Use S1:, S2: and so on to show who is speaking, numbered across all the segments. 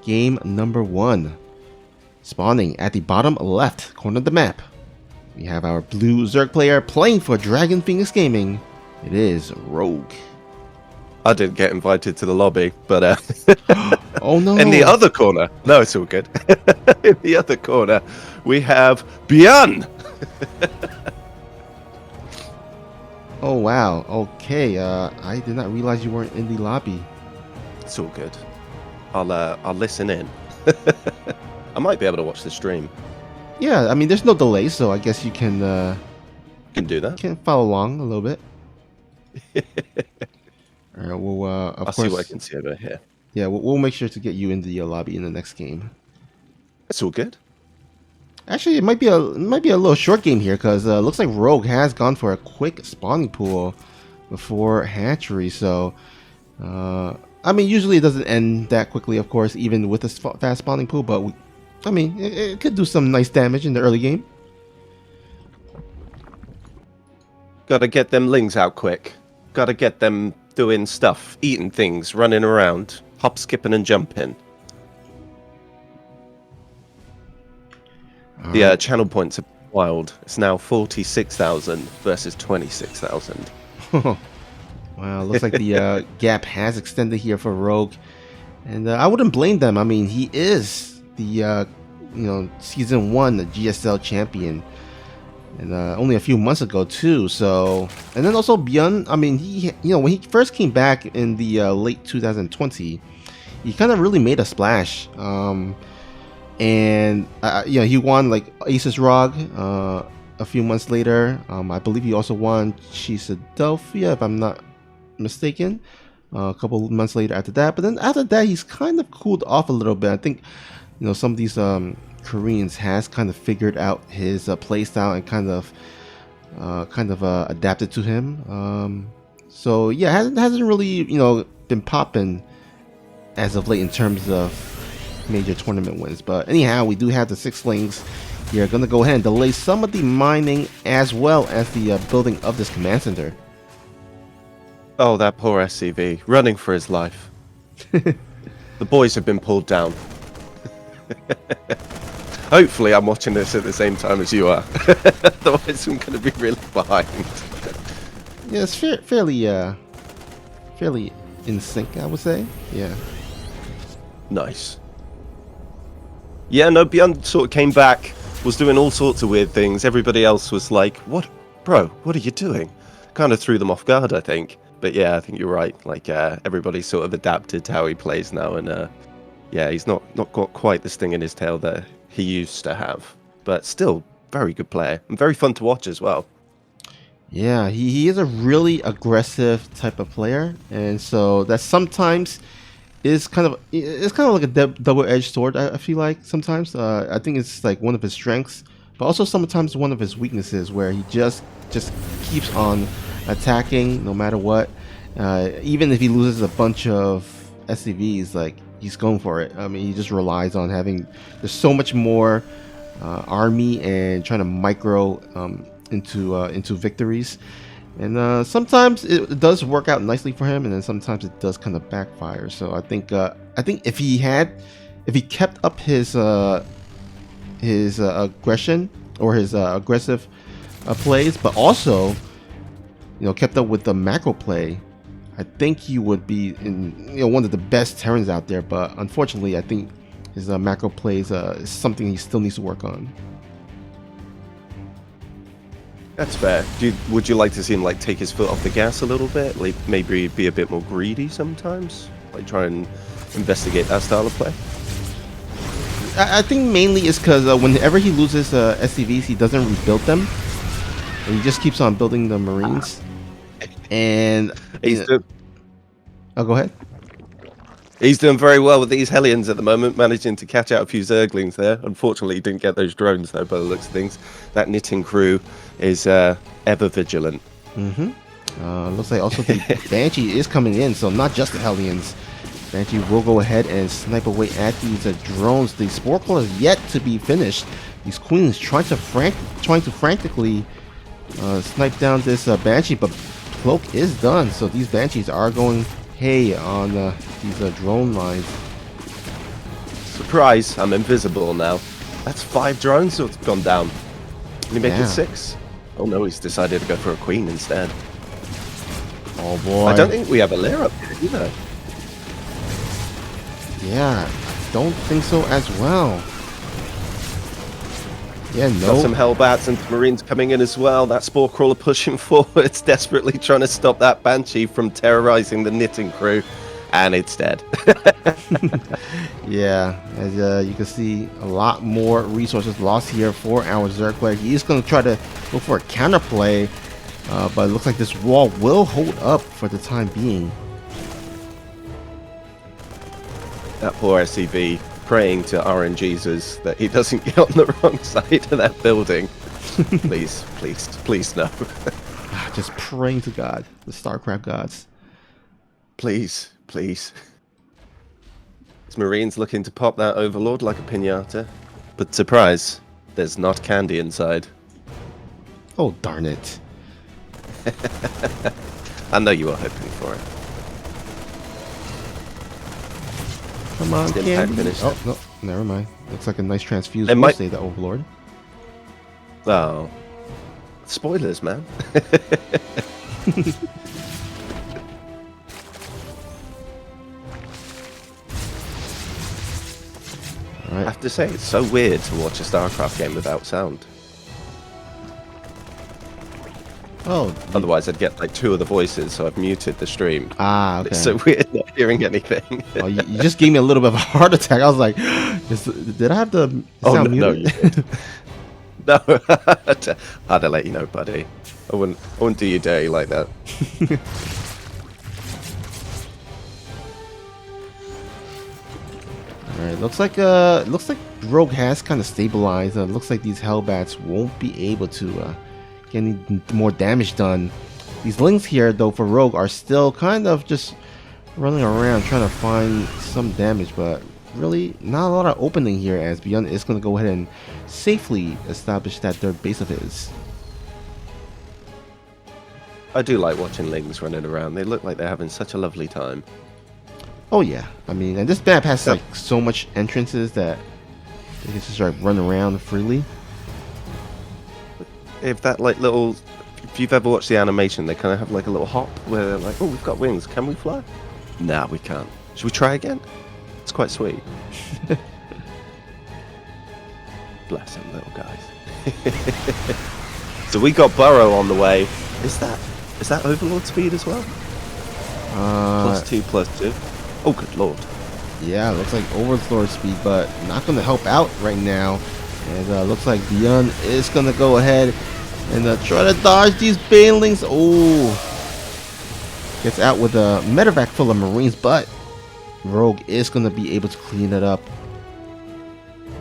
S1: game number 1. Spawning at the bottom left corner of the map, we have our blue Zerg player playing for Dragon Phoenix Gaming. It is Rogue.
S2: I didn't get invited to the lobby, but
S1: oh no!
S2: In the other corner, no, it's all good. In the other corner, we have BYUN.
S1: Oh wow. Okay. I did not realize you weren't in the lobby.
S2: It's all good. I'll listen in. I might be able to watch the stream.
S1: Yeah, I mean, there's no delay, so I guess you can
S2: do that.
S1: Can follow along a little bit. All right. Well, of course.
S2: I'll see what I can see over here.
S1: Yeah, we'll make sure to get you in the lobby in the next game.
S2: It's all good.
S1: Actually, it might be a little short game here because it looks like Rogue has gone for a quick spawning pool before hatchery. So, I mean, usually it doesn't end that quickly, of course, even with a fast spawning pool. But I mean, it could do some nice damage in the early game.
S2: Gotta get them lings out quick. Gotta get them doing stuff, eating things, running around, hop, skipping, and jumping. The channel points are wild. It's now 46,000 versus 26,000.
S1: Wow, looks like the gap has extended here for Rogue, and I wouldn't blame them. I mean, he is the Season 1 GSL champion, and only a few months ago too. So, and then also BYUN. I mean, he when he first came back in the late 2020, he kind of really made a splash. And he won like Aces Rog a few months later. I believe he also won Philadelphia, if I'm not mistaken, a couple months later after that. But then after that, he's kind of cooled off a little bit. I think some of these Koreans has kind of figured out his play style and kind of adapted to him. So yeah, hasn't really been popping as of late in terms of major tournament wins. But anyhow, we do have the 6 slings here. Gonna go ahead and delay some of the mining as well as the building of this command center.
S2: Oh, that poor SCV running for his life. The boys have been pulled down. Hopefully I'm watching this at the same time as you are. Otherwise I'm going to be really behind.
S1: Yeah, it's fairly in sync, I would say. Yeah.
S2: Nice. Yeah, no, BYUN sort of came back, was doing all sorts of weird things. Everybody else was like, what? Bro, what are you doing? Kind of threw them off guard, I think. But yeah, I think you're right. Like, everybody sort of adapted to how he plays now. And yeah, he's not got quite the sting in his tail that he used to have. But still, very good player. And very fun to watch as well.
S1: Yeah, he is a really aggressive type of player. And so that sometimes is kind of like a double-edged sword. I feel like sometimes I think it's like one of his strengths, but also sometimes one of his weaknesses, where he just keeps on attacking no matter what. Even if he loses a bunch of SCVs, like he's going for it. I mean, he just relies on having there's so much more army and trying to micro into victories. And sometimes it does work out nicely for him, and then sometimes it does kind of backfire. So I think if he kept up his aggression or his aggressive plays, but also kept up with the macro play, I think he would be in one of the best Terrans out there. But unfortunately, I think his macro plays is something he still needs to work on.
S2: That's fair. Would you like to see him like take his foot off the gas a little bit? Like maybe be a bit more greedy sometimes? Like try and investigate that style of play?
S1: I think mainly it's because whenever he loses SCVs, he doesn't rebuild them. And he just keeps on building the Marines. And oh, go ahead.
S2: He's doing very well with these Hellions at the moment, managing to catch out a few Zerglings there. Unfortunately, he didn't get those drones, though, by the looks of things. That knitting crew is ever vigilant.
S1: Looks like also the Banshee is coming in, so not just the Hellions. Banshee will go ahead and snipe away at these drones. The Spore Claw is yet to be finished. These Queens trying to frantically snipe down this Banshee, but Cloak is done, so these Banshees are going hay on these drone lines.
S2: Surprise, I'm invisible now. That's 5 drones that's gone down. Can he make it 6? Oh no, he's decided to go for a queen instead.
S1: Oh boy.
S2: I don't think we have a lair up here either.
S1: Yeah, don't think so as well. Yeah, no.
S2: Got some Hellbats and Marines coming in as well. That Spore Crawler pushing forward. It's desperately trying to stop that Banshee from terrorizing the knitting crew. And it's dead.
S1: Yeah, as you can see, a lot more resources lost here for our Zerg player. He's going to try to look for a counterplay, but it looks like this wall will hold up for the time being.
S2: That poor SCV praying to RNGesus that he doesn't get on the wrong side of that building. Please, please, please no.
S1: Just praying to God, the StarCraft gods.
S2: Please, please. His Marines looking to pop that Overlord like a piñata. But surprise, there's not candy inside.
S1: Oh, darn it.
S2: I know you were hoping for it.
S1: Come on,
S2: Impact
S1: candy.
S2: finished.
S1: Oh, no, never mind. Looks like a nice transfuse.
S2: It
S1: We'll
S2: might
S1: say the Overlord.
S2: Oh. Spoilers, man. I have to say, it's so weird to watch a StarCraft game without sound.
S1: Oh.
S2: Otherwise, I'd get like 2 of the voices, so I've muted the stream.
S1: Ah, okay.
S2: It's so weird not hearing anything.
S1: Oh, you just gave me a little bit of a heart attack. I was like, did I have the sound muted?
S2: No, you did. No, I'd have let you know, buddy. I wouldn't do you dirty like that.
S1: All right, looks like Rogue has kind of stabilized. Looks like these Hellbats won't be able to get any more damage done. These Lings here, though, for Rogue are still kind of just running around trying to find some damage, but really not a lot of opening here, as BYUN is going to go ahead and safely establish that third base of his.
S2: I do like watching Lings running around. They look like they're having such a lovely time.
S1: Oh yeah, I mean, and this map has like so much entrances that they can just like run around freely.
S2: If that like little, if you've ever watched the animation, they kind of have like a little hop where they're like, oh, we've got wings, can we fly? Nah, we can't. Should we try again? It's quite sweet. Bless them little guys. So we got Burrow on the way. Is that Overlord speed as well? +2, +2. Oh, good lord.
S1: Yeah, looks like Overlord speed, but not going to help out right now. And looks like BYUN is going to go ahead and try to dodge these Banelings. Oh, gets out with a medevac full of Marines, but Rogue is going to be able to clean it up.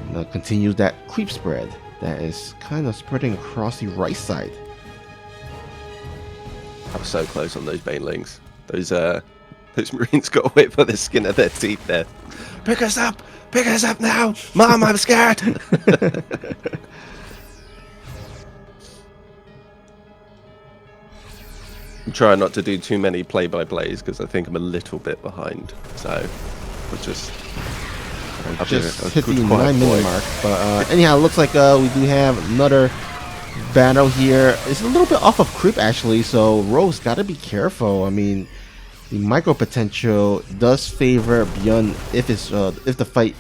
S1: And, continues that creep spread that is kind of spreading across the right side.
S2: I was so close on those Banelings. Those Marines got away by the skin of their teeth there. Pick us up! Pick us up now! Mom, I'm scared! I'm trying not to do too many play-by-plays because I think I'm a little bit behind. So, we'll just
S1: hit the 9-minute mark. But anyhow, it looks like we do have another battle here. It's a little bit off of creep actually, so Rogue's got to be careful. I mean, the micro potential does favor BYUN if the fight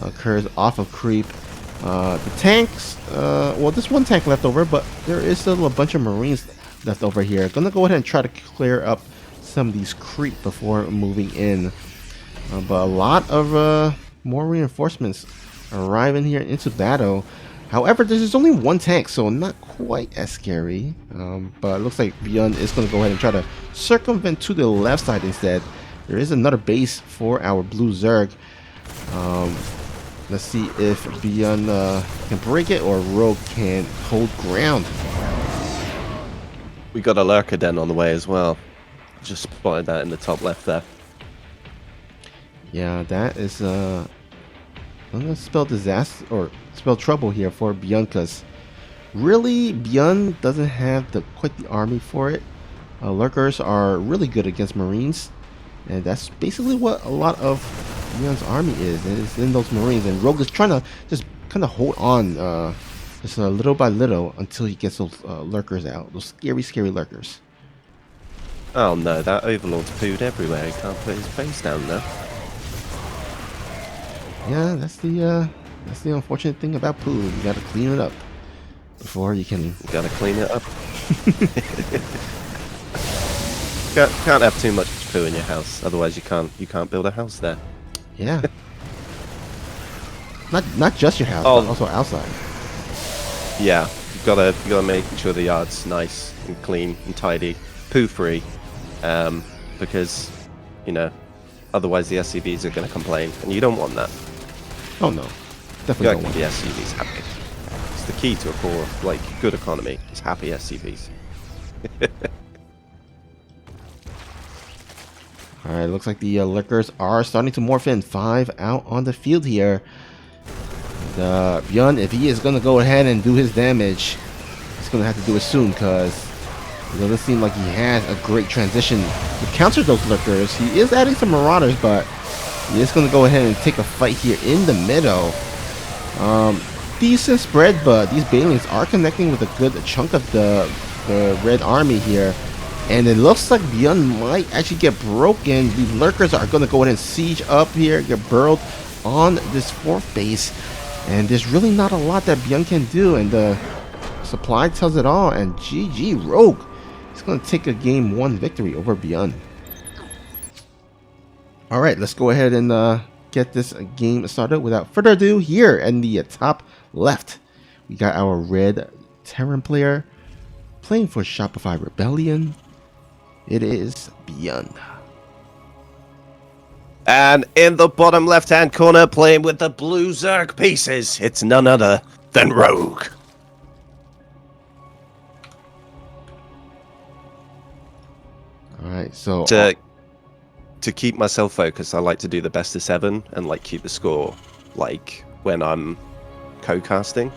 S1: occurs off of creep. The tanks, well, there's one tank left over, but there is still a bunch of Marines left over here. Gonna go ahead and try to clear up some of these creep before moving in. But a lot of more reinforcements arriving here into battle. However, there's only one tank, so not quite as scary. But it looks like BYUN is going to go ahead and try to circumvent to the left side instead. There is another base for our blue Zerg. Let's see if BYUN can break it or Rogue can hold ground.
S2: We got a Lurker Den on the way as well. Just spotted that in the top left there.
S1: Yeah, that is I'm gonna spell disaster or spell trouble here for BYUN, because really BYUN doesn't have quite the army for it. Lurkers are really good against Marines, and that's basically what a lot of BYUN's army is. It's in those Marines, and Rogue is trying to just kind of hold on, just little by little until he gets those lurkers out. Those scary, scary lurkers.
S2: Oh no, that Overlord's pooed everywhere. He can't put his face down now.
S1: Yeah, that's the unfortunate thing about poo. You gotta clean it up before you can.
S2: You gotta clean it up. Can't have too much poo in your house, otherwise you can't build a house there.
S1: Yeah. not just your house, but also outside.
S2: Yeah, you gotta make sure the yard's nice and clean and tidy, poo free, because otherwise the SCVs are gonna complain, and you don't want that.
S1: Oh no, definitely
S2: You
S1: don't want
S2: the SCVs happy. It's the key to a core good economy. Is happy SCVs.
S1: All right, looks like the liquors are starting to morph in. 5 out on the field here. The BYUN, if he is going to go ahead and do his damage, he's going to have to do it soon, because it doesn't seem like he has a great transition to counter those liquors. He is adding some marauders, but he is going to go ahead and take a fight here in the middle. Decent spread, but these Banelings are connecting with a good chunk of the red army here. And it looks like BYUN might actually get broken. These lurkers are going to go ahead and siege up here, get burrowed on this 4th base. And there's really not a lot that BYUN can do. And the supply tells it all. And GG Rogue is going to take a game 1 victory over BYUN. All right, let's go ahead and get this game started. Without further ado, here in the top left, we got our red Terran player playing for Shopify Rebellion. It is BYUN.
S2: And in the bottom left-hand corner, playing with the blue Zerg pieces, it's none other than Rogue.
S1: All right, so
S2: to keep myself focused, I like to do the best of 7 and keep the score when I'm co-casting,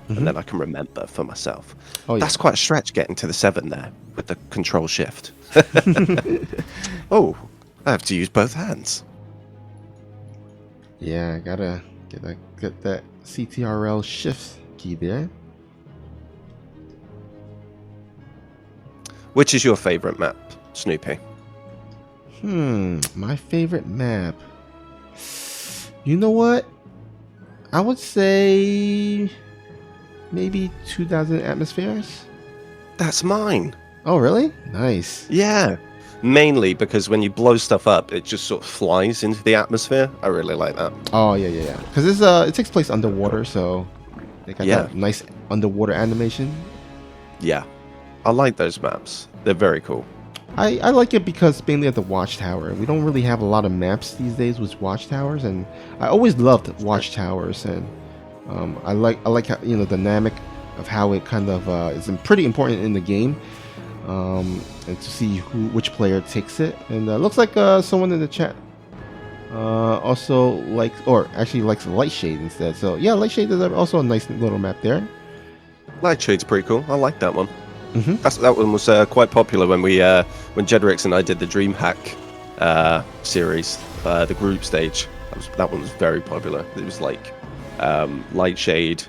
S2: and then I can remember for myself.
S1: Oh, yeah.
S2: That's quite a stretch getting to the 7 there with the control shift. Oh, I have to use both hands.
S1: Yeah, I gotta get that CTRL shift key there.
S2: Which is your favorite map, Snoopy?
S1: My favorite map. You know what? I would say maybe 2000 atmospheres.
S2: That's mine.
S1: Oh, really? Nice.
S2: Yeah. Mainly because when you blow stuff up, it just sort of flies into the atmosphere. I really like that.
S1: Oh, yeah. Because it takes place underwater, so they got that nice underwater animation.
S2: Yeah. I like those maps. They're very cool.
S1: I like it because mainly at the watchtower. We don't really have a lot of maps these days with watchtowers, and I always loved watchtowers, and I like how, the dynamic of how it kind of is pretty important in the game, and to see which player takes it. And looks like someone in the chat also likes Lightshade instead. So yeah, Lightshade is also a nice little map there.
S2: Lightshade's pretty cool. I like that one. That one was quite popular when when Jedrix and I did the DreamHack series, the group stage. That one was very popular. It was Lightshade,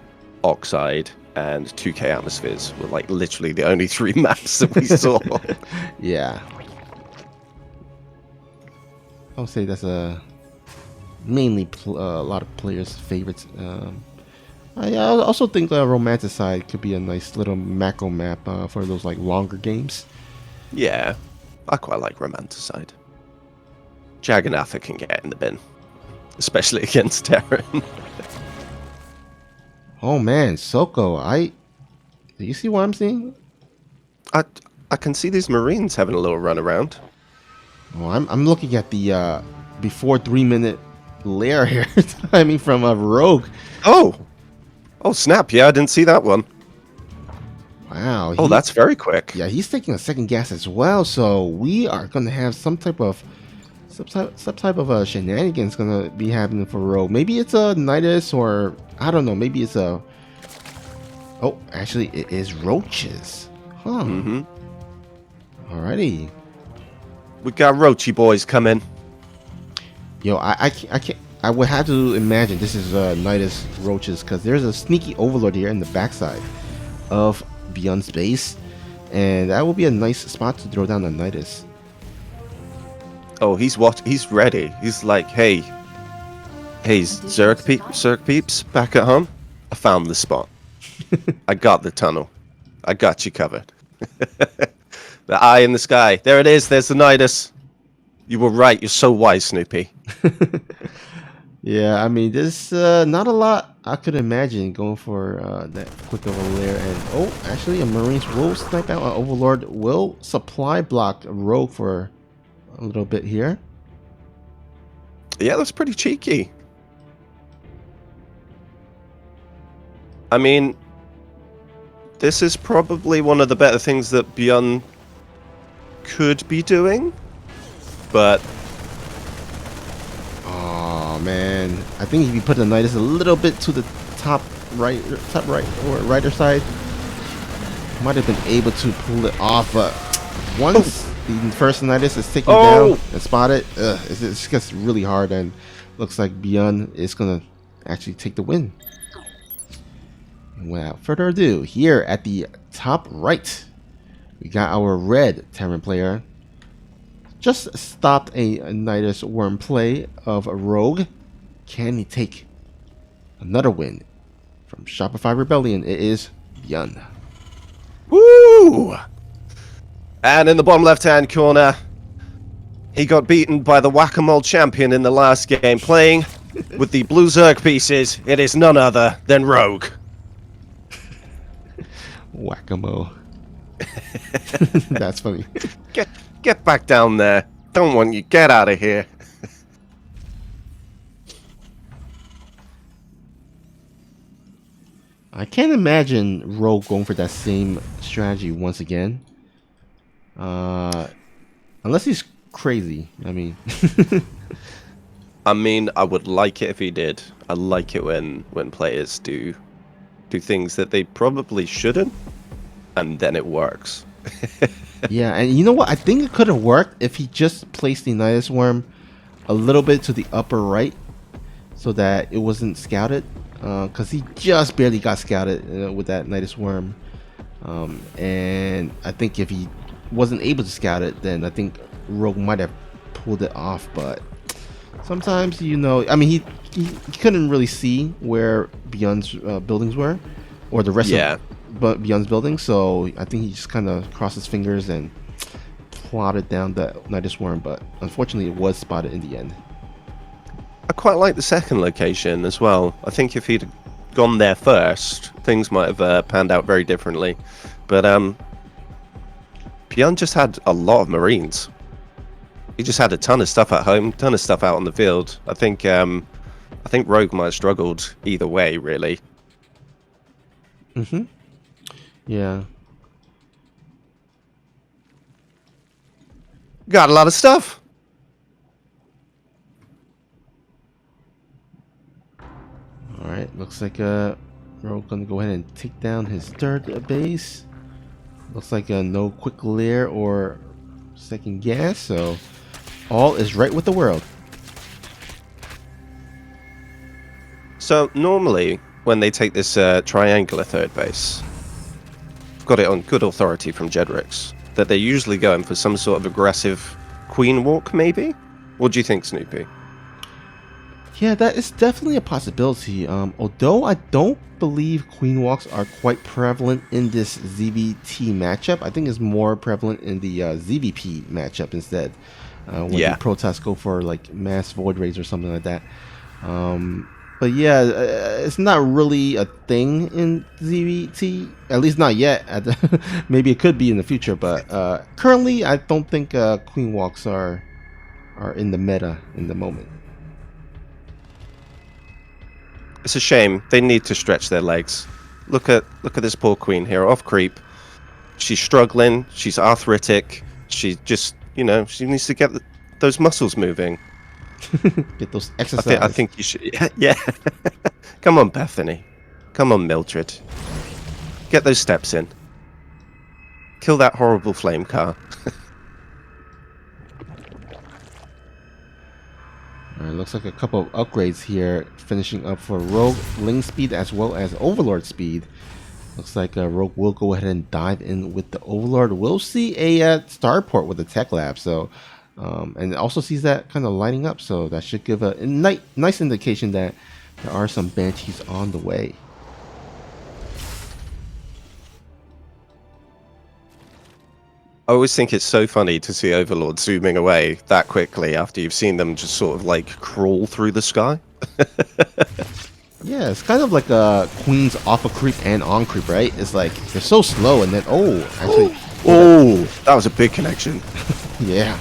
S2: Oxide, and 2K Atmospheres were literally the only 3 maps that we saw.
S1: Yeah. I would say that's mainly a lot of players' favorites. I also think Romanticide could be a nice little macro map for those longer games.
S2: Yeah, I quite like Romanticide. Jagannatha can get in the bin, especially against Terran.
S1: Oh man, Soko, do you see what I'm seeing?
S2: I can see these Marines having a little run around.
S1: Oh, I'm looking at the before 3-minute layer here timing from Rogue.
S2: Oh snap! Yeah, I didn't see that one.
S1: Wow.
S2: Oh, that's very quick.
S1: Yeah, he's taking a second gas as well. So we are gonna have some type of shenanigans gonna be happening for Rogue. Maybe it's a Nidus, or I don't know. Maybe it's a. Oh, actually, it is roaches. Huh. Alrighty.
S2: We got Roachy boys coming.
S1: Yo, I can't. I would have to imagine this is Nidus roaches because there's a sneaky overlord here in the backside of BYUN's base, and that will be a nice spot to throw down the Nidus.
S2: Oh, he's ready. He's like, hey, Zerg peeps, back at home. I found the spot. I got the tunnel. I got you covered. The eye in the sky. There it is. There's the Nidus. You were right. You're so wise, Snoopy.
S1: Yeah, I mean, there's not a lot I could imagine going for that quick of a lair. And oh, actually, a Marines will snipe out. Overlord will supply block Rogue for a little bit here.
S2: Yeah, that's pretty cheeky. I mean, this is probably one of the better things that BYUN could be doing, but
S1: oh man, I think if you put the Nidus a little bit to the top right or righter side, might have been able to pull it off. But once the first Nidus is taken down and spotted, it just gets really hard, and looks like BYUN is gonna actually take the win. Without further ado, here at the top right, we got our red Terran player. Just stopped a Nidus worm play of a Rogue. Can he take another win from Shopify Rebellion? It is BYUN.
S2: Woo! And in the bottom left-hand corner, he got beaten by the Whack-A-Mole champion in the last game, playing with the blue Zerg pieces. It is none other than Rogue.
S1: Whack-A-Mole. That's funny.
S2: Get back down there. Don't want you. Get out of here.
S1: I can't imagine Rogue going for that same strategy once again. Unless he's crazy. I mean...
S2: I would like it if he did. I like it when players do things that they probably shouldn't, and then it works.
S1: Yeah, and you know what? I think it could have worked if he just placed the Nidus worm a little bit to the upper right so that it wasn't scouted, because he just barely got scouted with that Nidus worm. And I think if he wasn't able to scout it, then I think Rogue might have pulled it off. But sometimes, you know, I mean, he couldn't really see where BYUN's buildings were, or the rest of BYUN's buildings, so I think he just kind of crossed his fingers and plotted down the Nidus worm, but unfortunately it was spotted in the end.
S2: I quite like the second location as well. I think if he'd gone there first, things might have panned out very differently. But BYUN just had a lot of Marines. He just had a ton of stuff at home, ton of stuff out on the field. I think Rogue might have struggled either way, really.
S1: Yeah.
S2: Got a lot of stuff.
S1: All right, looks like Rogue gonna go ahead and take down his third base. Looks like no quick lair or second gas, so all is right with the world.
S2: So normally, when they take this triangular third base, I've got it on good authority from Jedrix, that they're usually going for some sort of aggressive queen walk, maybe? What do you think, Snoopy?
S1: Yeah, that is definitely a possibility. Although I don't believe queen walks are quite prevalent in this ZVT matchup. I think it's more prevalent in the ZVP matchup instead. When the Protoss go for like mass void raids or something like that. But yeah, it's not really a thing in ZVT, at least not yet. Maybe it could be in the future, but currently I don't think queen walks are in the meta in the moment.
S2: It's a shame. They need to stretch their legs. Look at this poor queen here, off creep. She's struggling. She's arthritic. She just, you know, she needs to get those muscles moving.
S1: Get those exercises.
S2: I think you should. Yeah. Come on, Bethany. Come on, Mildred. Get those steps in. Kill that horrible flame car.
S1: Alright, looks like a couple of upgrades here finishing up for Rogue, Ling speed as well as Overlord speed. Looks like Rogue will go ahead and dive in with the Overlord. We'll see a starport with the Tech Lab, so and it also sees that kind of lighting up, so that should give a nice indication that there are some Banshees on the way.
S2: I always think it's so funny to see Overlord zooming away that quickly after you've seen them just sort of like crawl through the sky.
S1: Yeah, it's kind of like a Queen's off a creep and on creep, right? It's like they're so slow and then actually
S2: oh, that was a big connection.
S1: Yeah.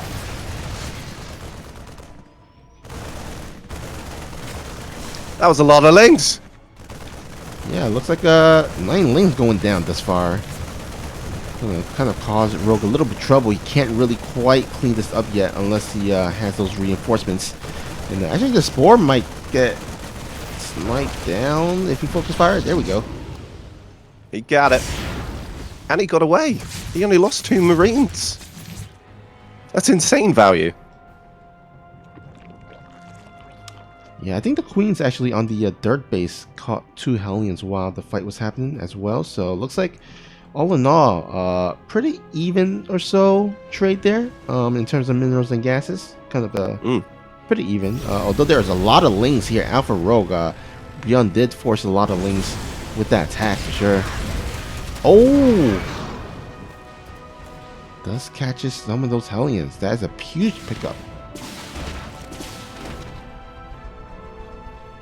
S2: That was a lot of lings.
S1: Yeah, it looks like 9 lings going down this far. Gonna kind of cause Rogue a little bit of trouble. He can't really quite clean this up yet unless he has those reinforcements. And actually the Spore might get sniped down if he focus fire. There we go.
S2: He got it. And he got away. He only lost 2 Marines. That's insane value.
S1: Yeah, I think the Queen's actually on the dirt base caught 2 Hellions while the fight was happening as well. So it looks like all in all, pretty even or so trade there in terms of minerals and gases. Kind of pretty even. Although there's a lot of lings here. Alpha Rogue, BYUN did force a lot of lings with that attack for sure. Oh! Does catches some of those Hellions. That is a huge pickup.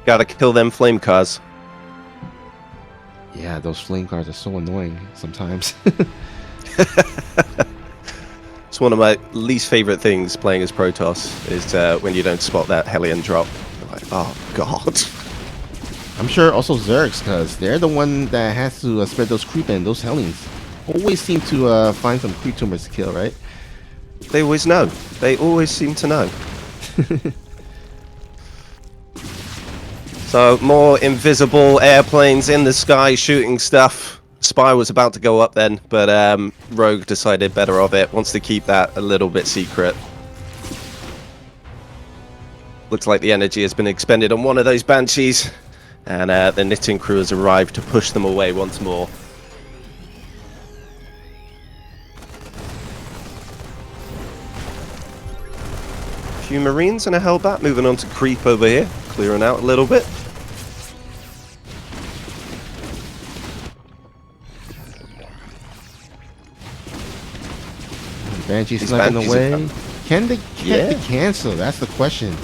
S2: Gotta kill them flame cars.
S1: Yeah, those flame cars are so annoying sometimes.
S2: It's one of my least favorite things playing as Protoss is when you don't spot that Hellion drop. You're like, oh god.
S1: I'm sure also Zergs, because they're the one that has to spread those creep in. Those Hellions always seem to find some creep tumors to kill, right?
S2: They always know. They always seem to know. So, more invisible airplanes in the sky shooting stuff. Spy was about to go up then, but Rogue decided better of it. Wants to keep that a little bit secret. Looks like the energy has been expended on one of those Banshees. And the knitting crew has arrived to push them away once more. A few Marines and a Hellbat moving on to creep over here. Clearing out a little bit.
S1: Banshee's sniping away. Can they cancel? That's the question.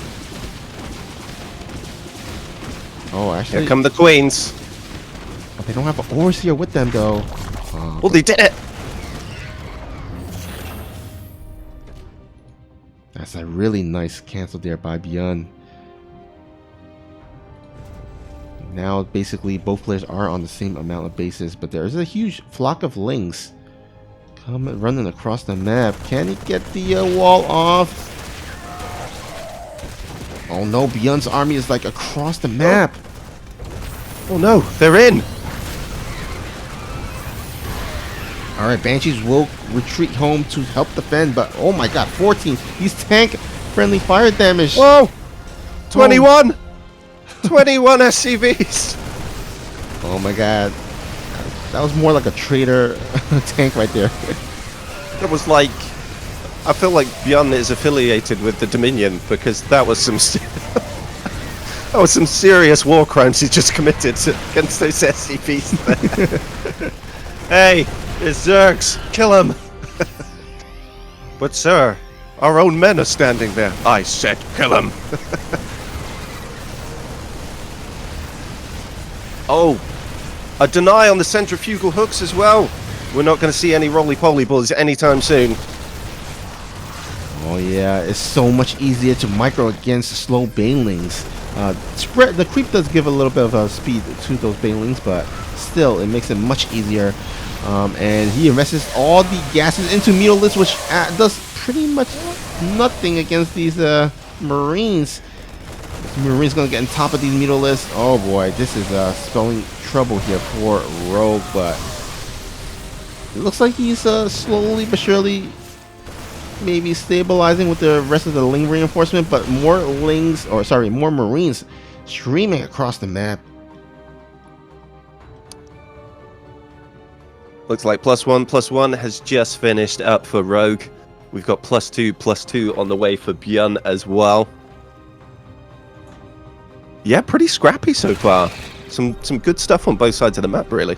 S1: Oh, actually,
S2: here come the Queens.
S1: But they don't have an overseer with them though.
S2: Well, they did it.
S1: That's a really nice cancel there by BYUN. Now, basically, both players are on the same amount of bases, but there is a huge flock of lings running across the map. Can he get the wall off? Oh no, BYUN's army is like across the map.
S2: Oh no, they're in.
S1: Alright, Banshees will retreat home to help defend, but oh my god, 14. These tank friendly fire damage.
S2: Whoa! 21! 21 SCVs!
S1: Oh my god. That was more like a traitor tank right there.
S2: That was like... I feel like BYUN is affiliated with the Dominion because that was some... that was some serious war crimes he just committed against those SCVs there. Hey, it's Zergs! Kill him! But sir, our own men are standing there. I said kill him! Oh, a deny on the centrifugal hooks as well. We're not going to see any roly-poly balls anytime soon.
S1: Oh yeah, it's so much easier to micro against slow banelings. The creep does give a little bit of speed to those banelings, but still, it makes it much easier. And he invests all the gases into Mutalisks, which does pretty much nothing against these Marines. Marine's gonna get on top of these Mutalisks. Oh boy, this is spelling trouble here for Rogue, but it looks like he's slowly but surely maybe stabilizing with the rest of the Ling reinforcement, but more more Marines streaming across the map.
S2: Looks like +1/+1 has just finished up for Rogue. We've got +2/+2 on the way for BYUN as well. Yeah, pretty scrappy so far. Some good stuff on both sides of the map, really.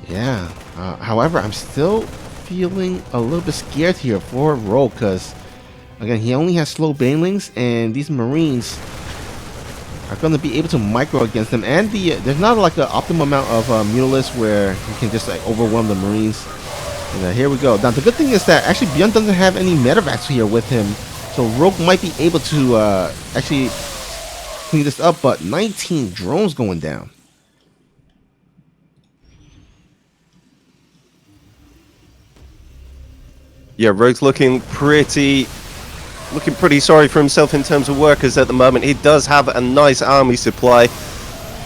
S1: Yeah. However, I'm still feeling a little bit scared here for Rogue because, again, he only has slow banelings, and these Marines are going to be able to micro against them. And there's not like an optimal amount of Mutalisks where you can just like overwhelm the Marines. And here we go. Now the good thing is that actually BYUN doesn't have any medevacs here with him, so Rogue might be able to actually clean this up. But 19 drones going down.
S2: Yeah, Rogue's looking pretty sorry for himself in terms of workers at the moment. He does have a nice army supply.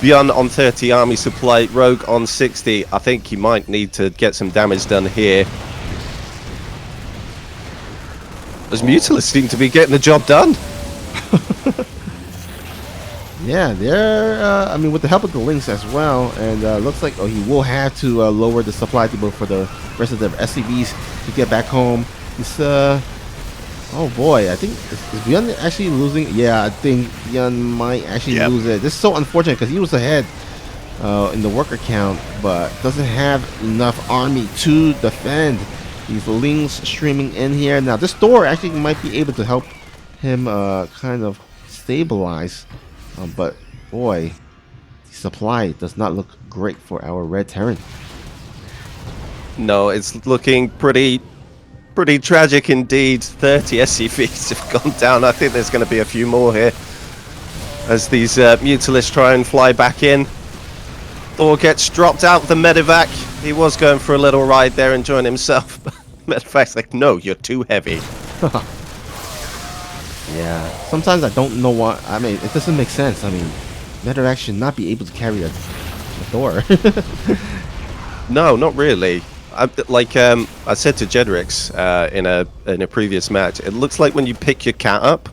S2: BYUN on 30 army supply, Rogue on 60. I think he might need to get some damage done here. Those Mutalisks seem to be getting the job done.
S1: Yeah, they're, I mean, with the help of the links as well, and looks like he will have to lower the supply table for the rest of the SCVs to get back home. He's, oh boy, I think, is BYUN actually losing? Yeah, I think BYUN might actually lose it. This is so unfortunate because he was ahead in the worker count, but doesn't have enough army to defend. These lings streaming in here. Now, this door actually might be able to help him kind of stabilize. But boy, the supply does not look great for our Red Terran.
S2: No, it's looking pretty tragic indeed. 30 SCVs have gone down. I think there's going to be a few more here as these Mutalisks try and fly back in. Thor gets dropped out with the medevac. He was going for a little ride there, enjoying himself. Medevac's like, no, you're too heavy.
S1: Yeah, sometimes I don't know what, I mean, it doesn't make sense. I mean, medevac should not be able to carry a Thor.
S2: No, not really. I said to Jedrix in a previous match, it looks like when you pick your cat up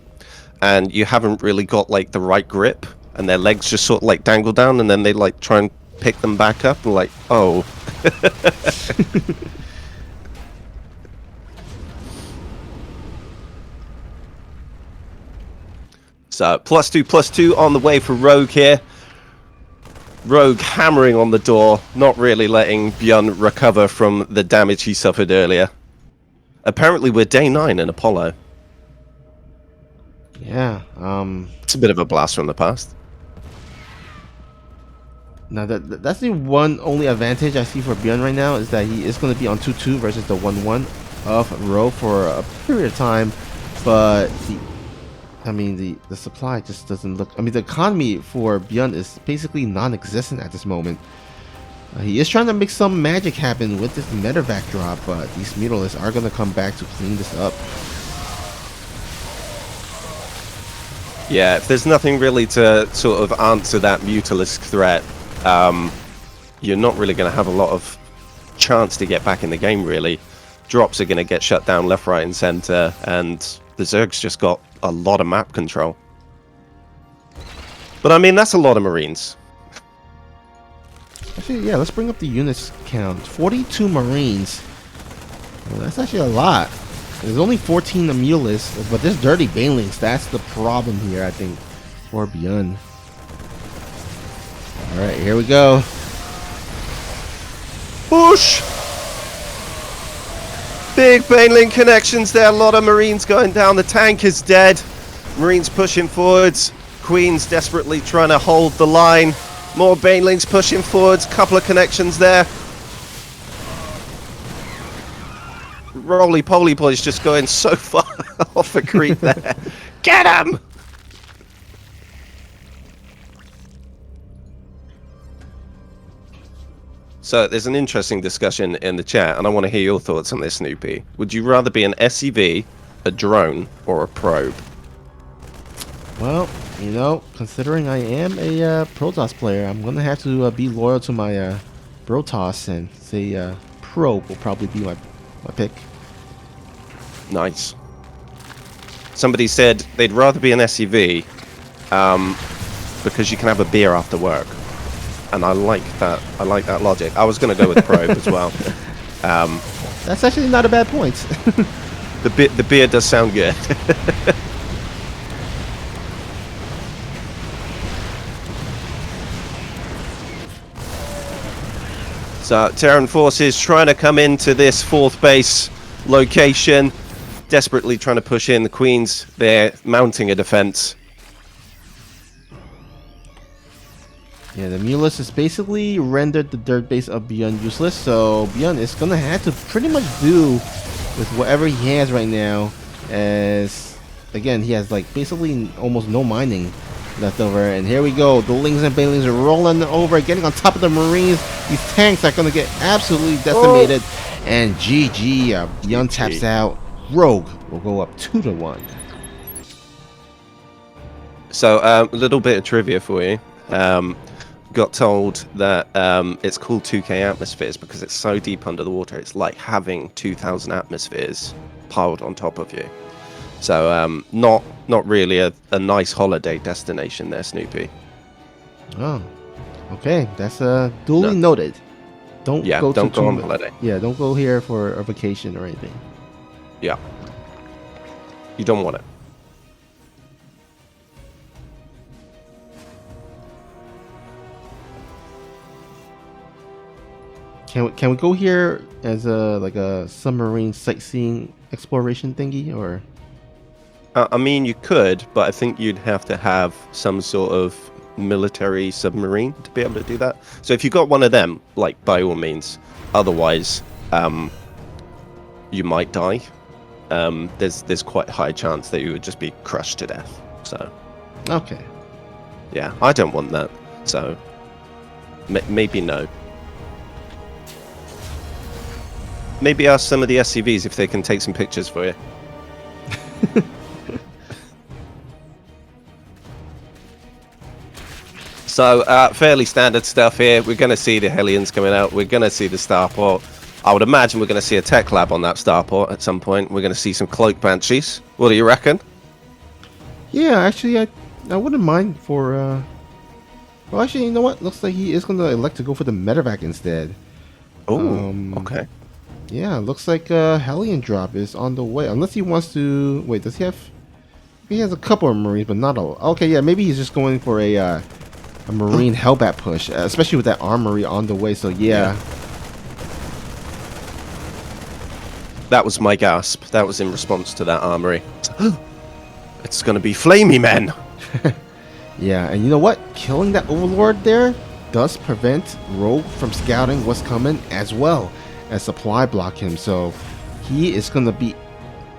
S2: and you haven't really got like the right grip and their legs just sort of like dangle down and then they like try and pick them back up and like, oh. So +2/+2 on the way for Rogue here. Rogue hammering on the door, not really letting BYUN recover from the damage he suffered earlier. Apparently we're day 9 in Apollo.
S1: Yeah,
S2: it's a bit of a blast from the past.
S1: Now that's the only advantage I see for BYUN right now is that he is going to be on 2-2 versus the 1-1 of Rogue for a period of time, but the supply just doesn't look. I mean, the economy for BYUN is basically non-existent at this moment. He is trying to make some magic happen with this medevac drop, but these Mutalisks are going to come back to clean this up.
S2: Yeah, if there's nothing really to sort of answer that Mutalisk threat, you're not really going to have a lot of chance to get back in the game, really. Drops are going to get shut down left, right, and center, and the Zerg's just got a lot of map control. But I mean, that's a lot of Marines.
S1: Actually, yeah, let's bring up the units count. 42 Marines. Well, that's actually a lot. There's only 14 Mutalisks, but there's dirty banelings. That's the problem here, I think, for BYUN. Alright, here we go.
S2: Push! Big baneling connections there. A lot of Marines going down. The tank is dead. Marines pushing forwards. Queen's desperately trying to hold the line. More banelings pushing forwards. Couple of connections there. Roly-poly boy's just going so far off the creep there. Get him! So there's an interesting discussion in the chat, and I want to hear your thoughts on this, Snoopy. Would you rather be an SCV, a drone, or a probe?
S1: Well, you know, considering I am a Protoss player, I'm going to have to be loyal to my Protoss and say probe will probably be my pick.
S2: Nice. Somebody said they'd rather be an SUV because you can have a beer after work, and I like that. I like that logic. I was going to go with Probe as well.
S1: That's actually not a bad point.
S2: The beer does sound good. So Terran forces trying to come into this 4th base location, desperately trying to push in. The Queens, they're mounting a defense.
S1: Yeah, the Mulus is basically rendered the dirt base of BYUN useless, so BYUN is gonna have to pretty much do with whatever he has right now, as again he has like basically almost no mining left over. And here we go, the Lings and Banelings are rolling over, getting on top of the Marines. These tanks are gonna get absolutely decimated. And GG, BYUN taps out. Rogue will go up 2-1.
S2: So a little bit of trivia for you. Got told that it's called 2K atmospheres because it's so deep under the water. It's like having 2,000 atmospheres piled on top of you. So not really a nice holiday destination there, Snoopy.
S1: Oh, okay, that's duly noted. Don't go
S2: on holiday.
S1: Yeah, don't go here for a vacation or anything.
S2: Yeah, you don't want it.
S1: Can we go here as a submarine sightseeing exploration thingy, or?
S2: I mean, you could, but I think you'd have to have some sort of military submarine to be able to do that. So if you got one of them, like, by all means. Otherwise, you might die. There's quite a high chance that you would just be crushed to death. So.
S1: Okay.
S2: Yeah, I don't want that. So. Maybe no. Maybe ask some of the SCVs if they can take some pictures for you. So, fairly standard stuff here. We're going to see the Hellions coming out. We're going to see the starport. I would imagine we're going to see a tech lab on that starport at some point. We're going to see some cloak banshees. What do you reckon?
S1: Yeah, actually, I wouldn't mind for... Well, actually, you know what? Looks like he is going to elect to go for the medevac instead.
S2: Oh, okay.
S1: Yeah, looks like a Hellion drop is on the way. Unless he wants to... Wait, does he have... He has a couple of Marines, but not a... Okay, yeah, maybe he's just going for a Marine Hellbat push, especially with that armory on the way, so yeah.
S2: That was my gasp. That was in response to that armory. It's going to be flamey men!
S1: Yeah, and you know what? Killing that Overlord there does prevent Rogue from scouting what's coming as well as supply block him, so he is going to be...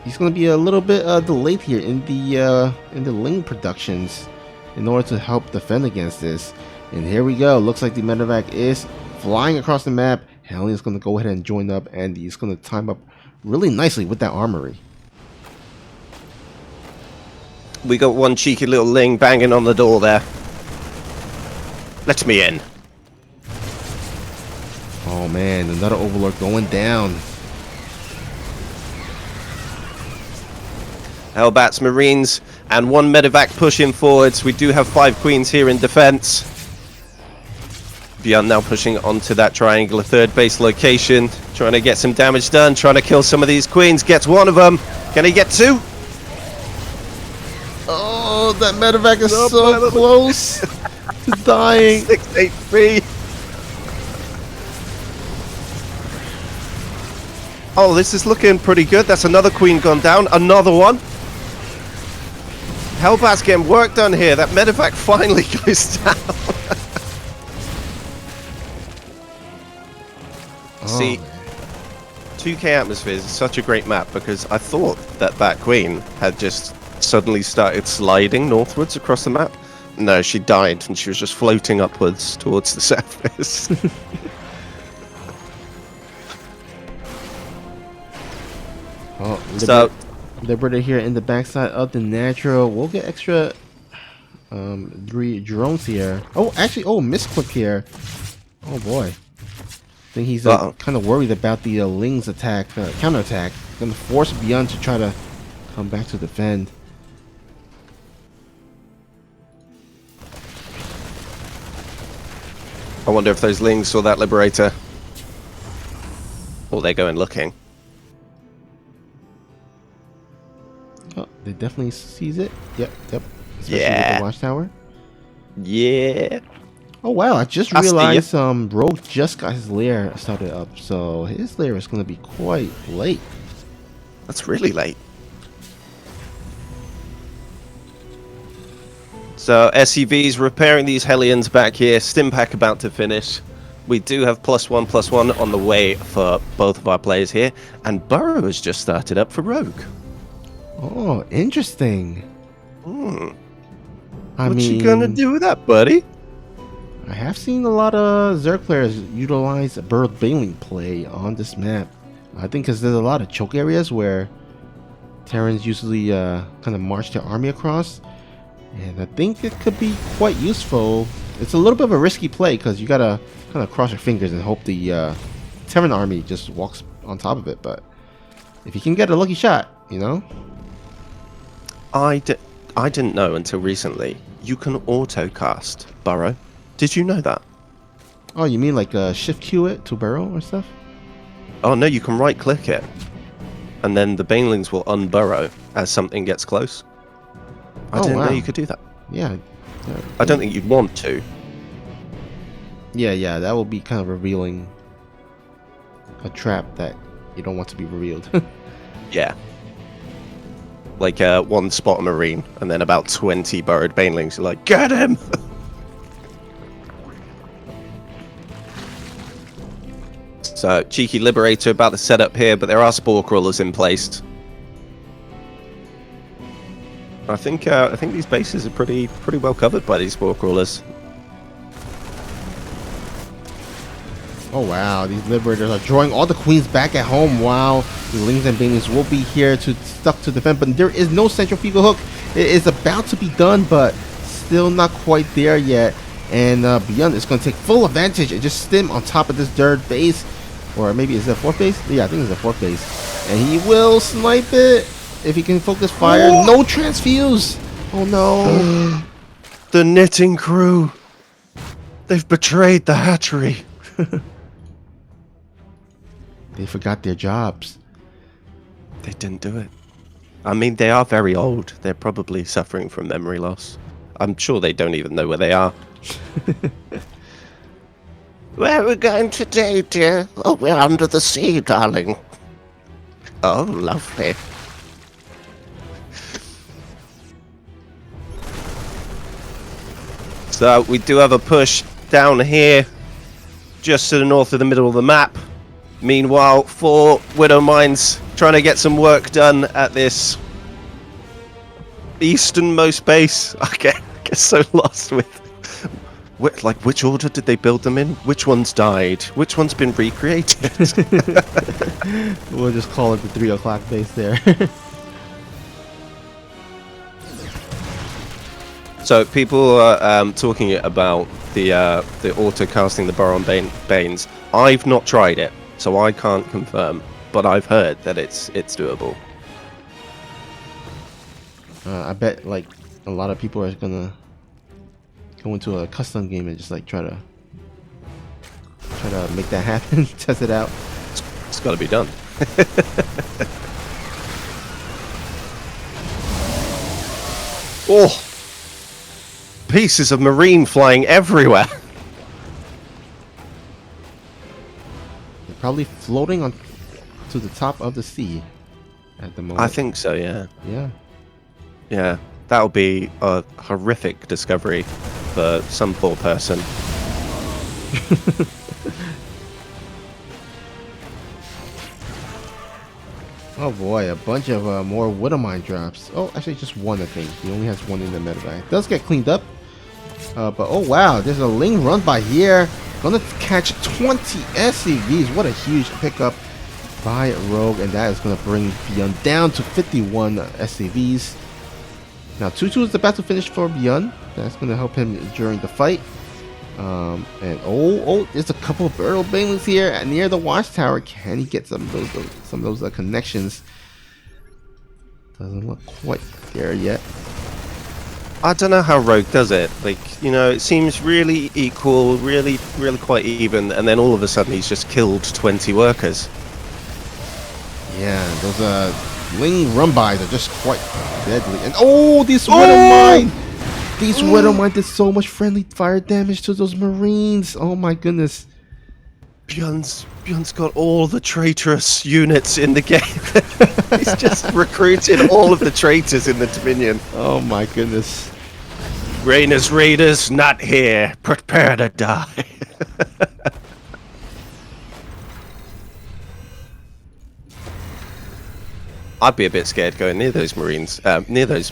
S1: He's going to be a little bit delayed here in the Ling productions in order to help defend against this. And here we go. Looks like the medevac is flying across the map. Hellion's going to go ahead and join up, and he's going to time up really nicely with that armory.
S2: We got one cheeky little Ling banging on the door there. Let me in.
S1: Oh man, another Overlord going down.
S2: Hellbats, Marines, and one medevac pushing forwards. We do have 5 Queens here in defense. BYUN now pushing onto that triangular 3rd base location, trying to get some damage done, trying to kill some of these Queens. Gets one of them. Can he get 2?
S1: Oh, that medevac is so close to dying.
S2: 683. Oh, this is looking pretty good. That's another Queen gone down. Another one. Hellbat's getting work done here. That medevac finally goes down. See, 2K atmospheres is such a great map because I thought that Queen had just suddenly started sliding northwards across the map. No, she died and she was just floating upwards towards the surface.
S1: Oh,
S2: so
S1: Liberator here in the backside of the Natural. We'll get extra 3 drones here. Oh, actually, misclick here. Oh boy. think he's
S2: Uh-oh.
S1: kind of worried about the Ling's attack, counterattack. Gonna force BYUN to try to come back to defend.
S2: I wonder if those Lings saw that Liberator. Or they're going looking.
S1: Oh, they definitely sees it. Yep. Especially
S2: Yeah.
S1: with the watchtower.
S2: Yeah.
S1: Oh wow, I just
S2: I see ya.
S1: realized Rogue just got his lair started up, so his lair is gonna be quite late.
S2: That's really late. So SCV's repairing these Hellions back here. Stimpack about to finish. We do have +1/+1 on the way for both of our players here. And Burrow has just started up for Rogue.
S1: Oh, interesting. I
S2: What's
S1: mean,
S2: you gonna do with that, buddy?
S1: I have seen a lot of Zerg players utilize Bird Bailing play on this map. I think because there's a lot of choke areas where Terrans usually kind of march their army across. And I think it could be quite useful. It's a little bit of a risky play because you gotta kind of cross your fingers and hope the Terran army just walks on top of it. But if you can get a lucky shot, you know?
S2: I didn't know until recently. You can auto-cast Burrow. Did you know that?
S1: Oh, you mean like shift Q it to burrow or stuff?
S2: Oh no, you can right-click it. And then the Banelings will unburrow as something gets close. I didn't know you could do that.
S1: Yeah.
S2: I don't think you'd want to.
S1: Yeah, that will be kind of revealing a trap that you don't want to be revealed.
S2: Yeah. Like one spot a Marine, and then about 20 burrowed Banelings. You're like, get him! So, cheeky Liberator about to set up here, but there are Spore Crawlers in place. I think these bases are pretty well covered by these Spore Crawlers.
S1: Oh wow, these Liberators are drawing all the queens back at home. Wow, the Lings and Banelings will be here to stuck to defend, but there is no centrifugal hook. It is about to be done, but still not quite there yet. And BYUN is going to take full advantage and just stim on top of this third base. Or maybe is it a fourth base? Yeah, I think it's a fourth base. And he will snipe it if he can focus fire. Oh. No transfuse! Oh no!
S2: The knitting crew! They've betrayed the hatchery!
S1: They forgot their jobs.
S2: They didn't do it. I mean, they are very old. They're probably suffering from memory loss. I'm sure they don't even know where they are. Where are we going today, dear? Oh, we're under the sea, darling. Oh, lovely. So, we do have a push down here, just to the north of the middle of the map. Meanwhile, 4 Widow Mines trying to get some work done at this easternmost base. I get so lost with... which order did they build them in? Which one's died? Which one's been recreated?
S1: We'll just call it the 3 o'clock base there.
S2: So people are talking about the auto casting the Baron Banes. I've not tried it, so I can't confirm. But I've heard that it's doable.
S1: I bet like a lot of people are gonna go into a custom game and just like try to make that happen, test it out.
S2: It's got to be done. Oh, pieces of marine flying everywhere.
S1: They're probably floating on to the top of the sea at the moment.
S2: I think so. Yeah.
S1: Yeah.
S2: Yeah. That would be a horrific discovery for some poor person.
S1: Oh boy, a bunch of more Widowmine drops. Oh, actually just one, I think. He only has one in the meta bag. It does get cleaned up. But oh wow, there's a Ling run by here. Gonna catch 20 SCVs. What a huge pickup by Rogue. And that is gonna bring BYUN down to 51 SCVs. Now 2-2 is about to finish for BYUN. That's gonna help him during the fight. And oh, there's a couple of Bertle Banelings here near the watchtower. Can he get some of those connections? Doesn't look quite there yet.
S2: I don't know how Rogue does it. Like, you know, it seems really equal, really quite even, and then all of a sudden he's just killed 20 workers.
S1: Yeah, those Ling run-bys are just quite deadly. And oh, these Widowmine! These Widowmine did so much friendly fire damage to those Marines. Oh my goodness.
S2: BYUN's got all the traitorous units in the game. He's just recruited all of the traitors in the Dominion.
S1: Oh my goodness.
S2: Rainer's Raiders, not here. Prepare to die. I'd be a bit scared going near those Marines, near those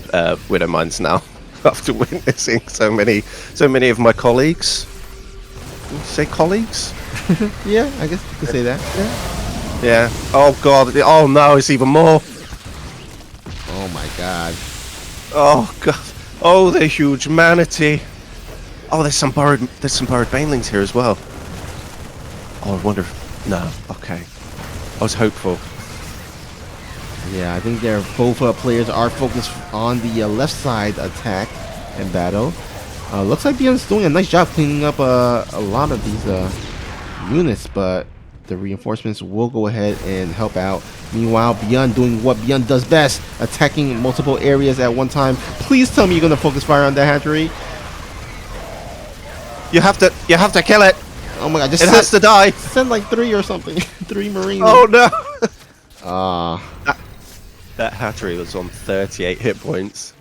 S2: Widow Mines now, after witnessing so many of my colleagues. Can you say colleagues?
S1: Yeah, I guess you could say that.
S2: Yeah. Oh god. Oh no, it's even more.
S1: Oh my god.
S2: Oh god. Oh, the huge manatee. Oh, there's some borrowed banelings here as well. Oh, I wonder if... No. Okay. I was hopeful.
S1: Yeah, I think they're both players are focused on the left side attack and battle. Looks like BYUN's doing a nice job cleaning up a lot of these units, but the reinforcements will go ahead and help out. Meanwhile, BYUN doing what BYUN does best, attacking multiple areas at one time. Please tell me you're gonna focus fire on that hatchery.
S2: You have to kill it.
S1: Oh my god, just
S2: it has to die.
S1: Send like 3 or something. 3 Marines.
S2: Oh no. That hatchery was on 38 hit points.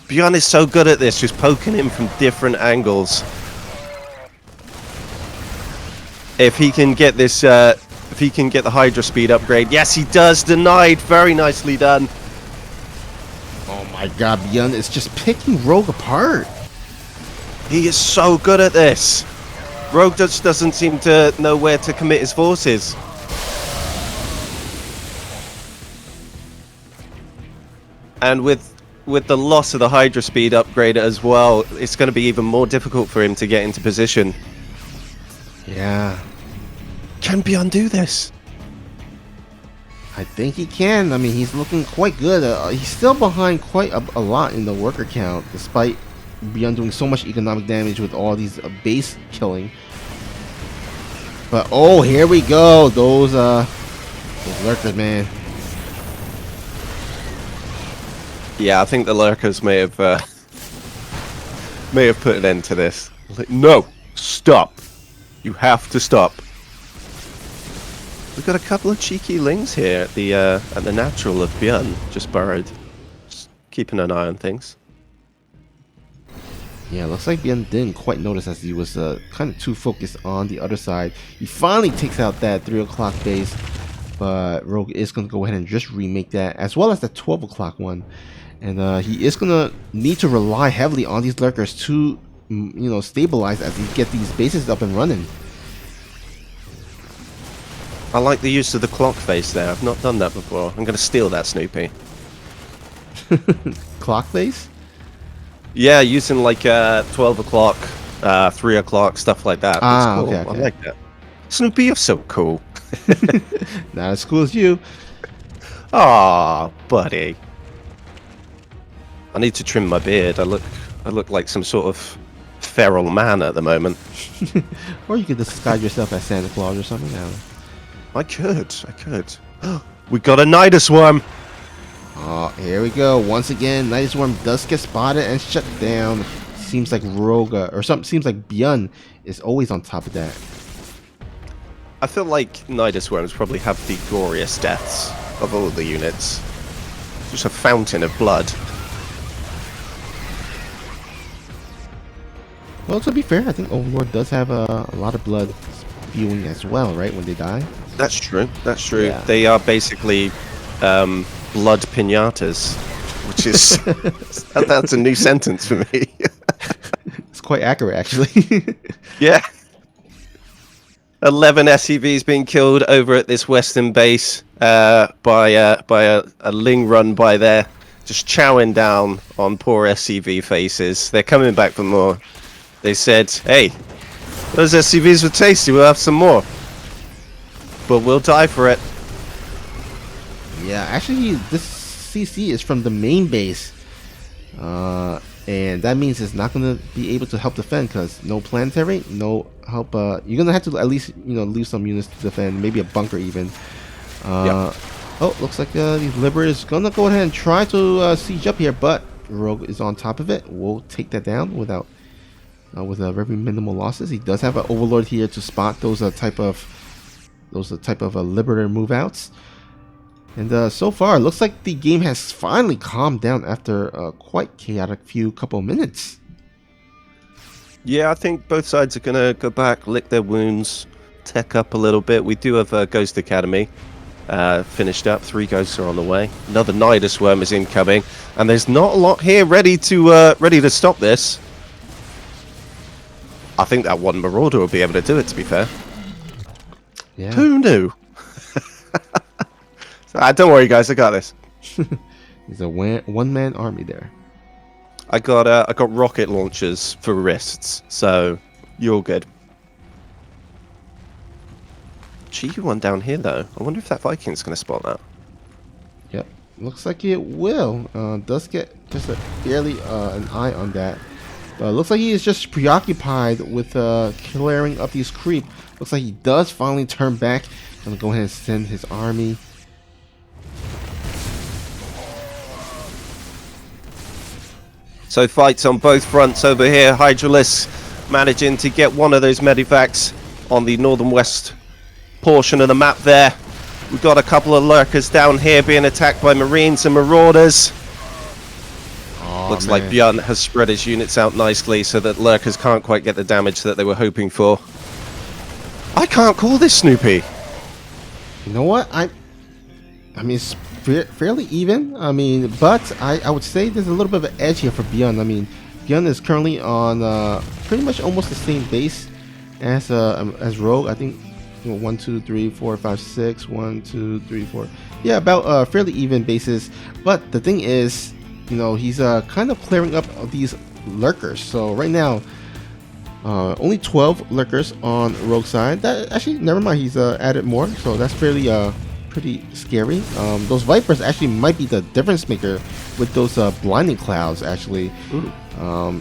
S2: BYUN is so good at this, just poking him from different angles. If he can get this, if he can get the Hydra speed upgrade, yes, he does. Denied, very nicely done.
S1: Oh my god, BYUN is just picking Rogue apart.
S2: He is so good at this. Rogue just doesn't seem to know where to commit his forces. And with the loss of the Hydra speed upgrade as well, it's going to be even more difficult for him to get into position.
S1: Yeah.
S2: Can BYUN do this?
S1: I think he can. I mean, he's looking quite good. He's still behind quite a lot in the worker count, despite BYUN doing so much economic damage with all these base killing. But oh, here we go. Those lurkers, man.
S2: Yeah, I think the lurkers may have put an end to this. Like, no, stop. You have to stop. We've got a couple of cheeky lings here at the natural of BYUN, just burrowed. Just keeping an eye on things.
S1: Yeah, looks like BYUN didn't quite notice as he was kind of too focused on the other side. He finally takes out that 3 o'clock base, but Rogue is going to go ahead and just remake that, as well as the 12 o'clock one. And he is going to need to rely heavily on these lurkers to, you know, stabilize as he get these bases up and running.
S2: I like the use of the clock face there. I've not done that before. I'm going to steal that, Snoopy.
S1: Clock face?
S2: Yeah, using like 12 o'clock, 3 o'clock, stuff like that.
S1: Ah,
S2: cool.
S1: okay.
S2: I like that. Snoopy, you're so cool.
S1: Not as cool as you.
S2: Aw, buddy. I need to trim my beard. I look like some sort of feral man at the moment.
S1: Or you could disguise yourself as Santa Claus or something.
S2: I could. We got a Nidus worm.
S1: Oh, here we go. Once again, Nidus worm does get spotted and shut down. Seems like Rogue or something. Seems like BYUN is always on top of that.
S2: I feel like Nidus worms probably have the goriest deaths of all the units. Just a fountain of blood.
S1: Well, to be fair, I think Overlord does have a lot of blood spewing as well, right? When they die.
S2: That's true. That's true.
S1: Yeah.
S2: They are basically blood pinatas, which is that's a new sentence for me.
S1: It's quite accurate, actually.
S2: Yeah. 11 SCVs being killed over at this western base by a Ling run by there, just chowing down on poor SCV faces. They're coming back for more. They said, hey, those SCVs were tasty, we'll have some more. But we'll die for it.
S1: Yeah, actually, this CC is from the main base. And that means it's not going to be able to help defend because no planetary, no help. You're going to have to at least, leave some units to defend, maybe a bunker even.
S2: Yep.
S1: Oh, looks like the Liberator is going to go ahead and try to siege up here, but Rogue is on top of it. We'll take that down without, with very minimal losses. He does have an Overlord here to spot those type of Liberator move outs. And so far, it looks like the game has finally calmed down after a quite chaotic couple minutes.
S2: Yeah, I think both sides are going to go back, lick their wounds, tech up a little bit. We do have Ghost Academy finished up. 3 ghosts are on the way. Another Nidus Worm is incoming. And there's not a lot here ready to stop this. I think that one Marauder will be able to do it, to be fair.
S1: Yeah.
S2: Who knew? Don't worry, guys. I got this.
S1: He's a one-man army there.
S2: I got rocket launchers for wrists, so you're all good. Cheeky one down here, though. I wonder if that Viking's going to spot that.
S1: Yep, looks like it will. Does get just barely an eye on that. But looks like he is just preoccupied with clearing up these creep. Looks like he does finally turn back. Gonna go ahead and send his army.
S2: So fights on both fronts over here. Hydralis managing to get one of those medivacs on the northern west portion of the map there. We've got a couple of lurkers down here being attacked by Marines and Marauders. Looks like BYUN has spread his units out nicely so that lurkers can't quite get the damage that they were hoping for. I can't call this, Snoopy.
S1: You know what? I mean, it's fairly even. I mean, but I would say there's a little bit of an edge here for BYUN. I mean, BYUN is currently on pretty much almost the same base as Rogue. I think 1, 2, 3, 4, 5, 6. 1, 2, 3, 4. Yeah, about fairly even bases. But the thing is, he's kind of clearing up these lurkers. So right now, only 12 lurkers on Rogue side. That actually, never mind. He's added more, so that's fairly pretty scary. Those Vipers actually might be the difference maker with those blinding clouds. Actually,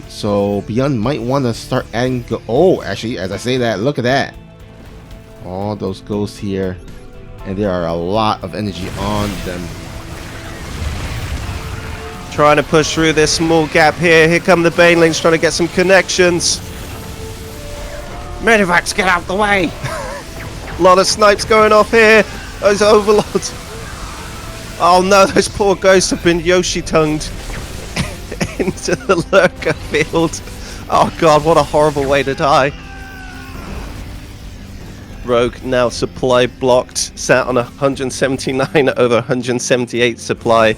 S1: so BYUN might want to start adding. Oh, actually, as I say that, look at that. All those ghosts here, and there are a lot of energy on them.
S2: Trying to push through this small gap here. Here come the Banelings trying to get some connections. Medivacs, get out the way! A lot of snipes going off here. Those overlords. Oh no, those poor ghosts have been Yoshi-tongued into the lurker field. Oh god, what a horrible way to die. Rogue now supply blocked, sat on 179 over 178 supply.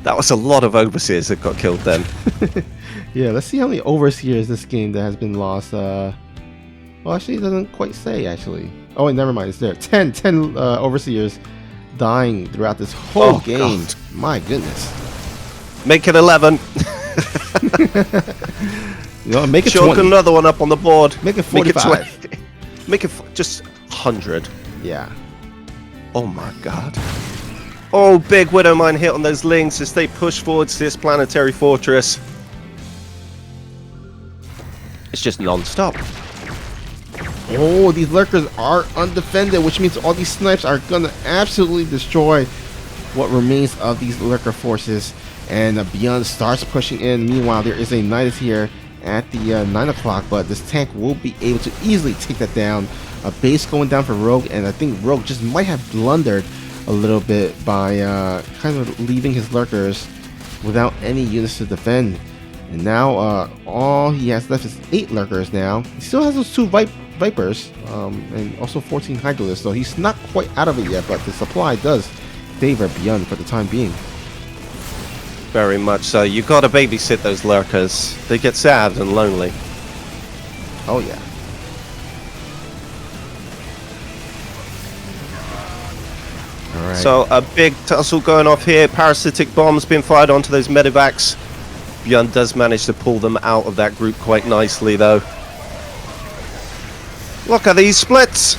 S2: That was a lot of overseers that got killed then.
S1: Yeah, let's see how many overseers this game that has been lost. Well, actually, it doesn't quite say, actually. Oh, wait, never mind. It's there. 10 overseers dying throughout this whole game. God. My goodness.
S2: Make it 11.
S1: Make it
S2: Chalk
S1: 20.
S2: Another one up on the board.
S1: Make it 45.
S2: Make it just 100.
S1: Yeah.
S2: Oh my god. Oh, big Widow Mine hit on those Lings as they push forwards to this planetary fortress. It's just non-stop.
S1: Oh, these lurkers are undefended, which means all these snipes are gonna absolutely destroy what remains of these lurker forces. And BYUN starts pushing in. Meanwhile, there is a Nidus here at the 9 o'clock, but this tank will be able to easily take that down. A base going down for Rogue, and I think Rogue just might have blundered a little bit by kind of leaving his lurkers without any units to defend. And now all he has left is 8 lurkers now. He still has those 2 Vipers and also 14 Hydralisks, so he's not quite out of it yet, but the supply does favor BYUN for the time being.
S2: Very much so. You gotta babysit those lurkers. They get sad and lonely.
S1: Oh yeah.
S2: Alright. So a big tussle going off here. Parasitic bombs being fired onto those medivacs. BYUN does manage to pull them out of that group quite nicely, though. Look at these splits!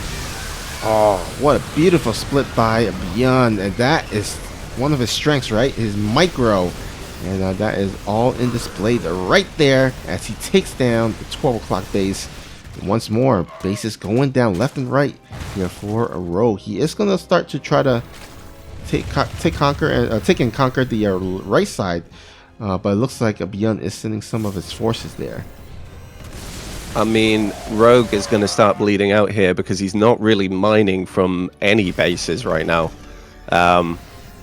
S1: Oh, what a beautiful split by BYUN, and that is one of his strengths, right? His micro, and that is all in display right there as he takes down the 12 o'clock base. And once more, bases going down left and right here for a Rogue. He is going to start to try to take and conquer the right side, but it looks like BYUN is sending some of his forces there.
S2: I mean, Rogue is going to start bleeding out here because he's not really mining from any bases right now.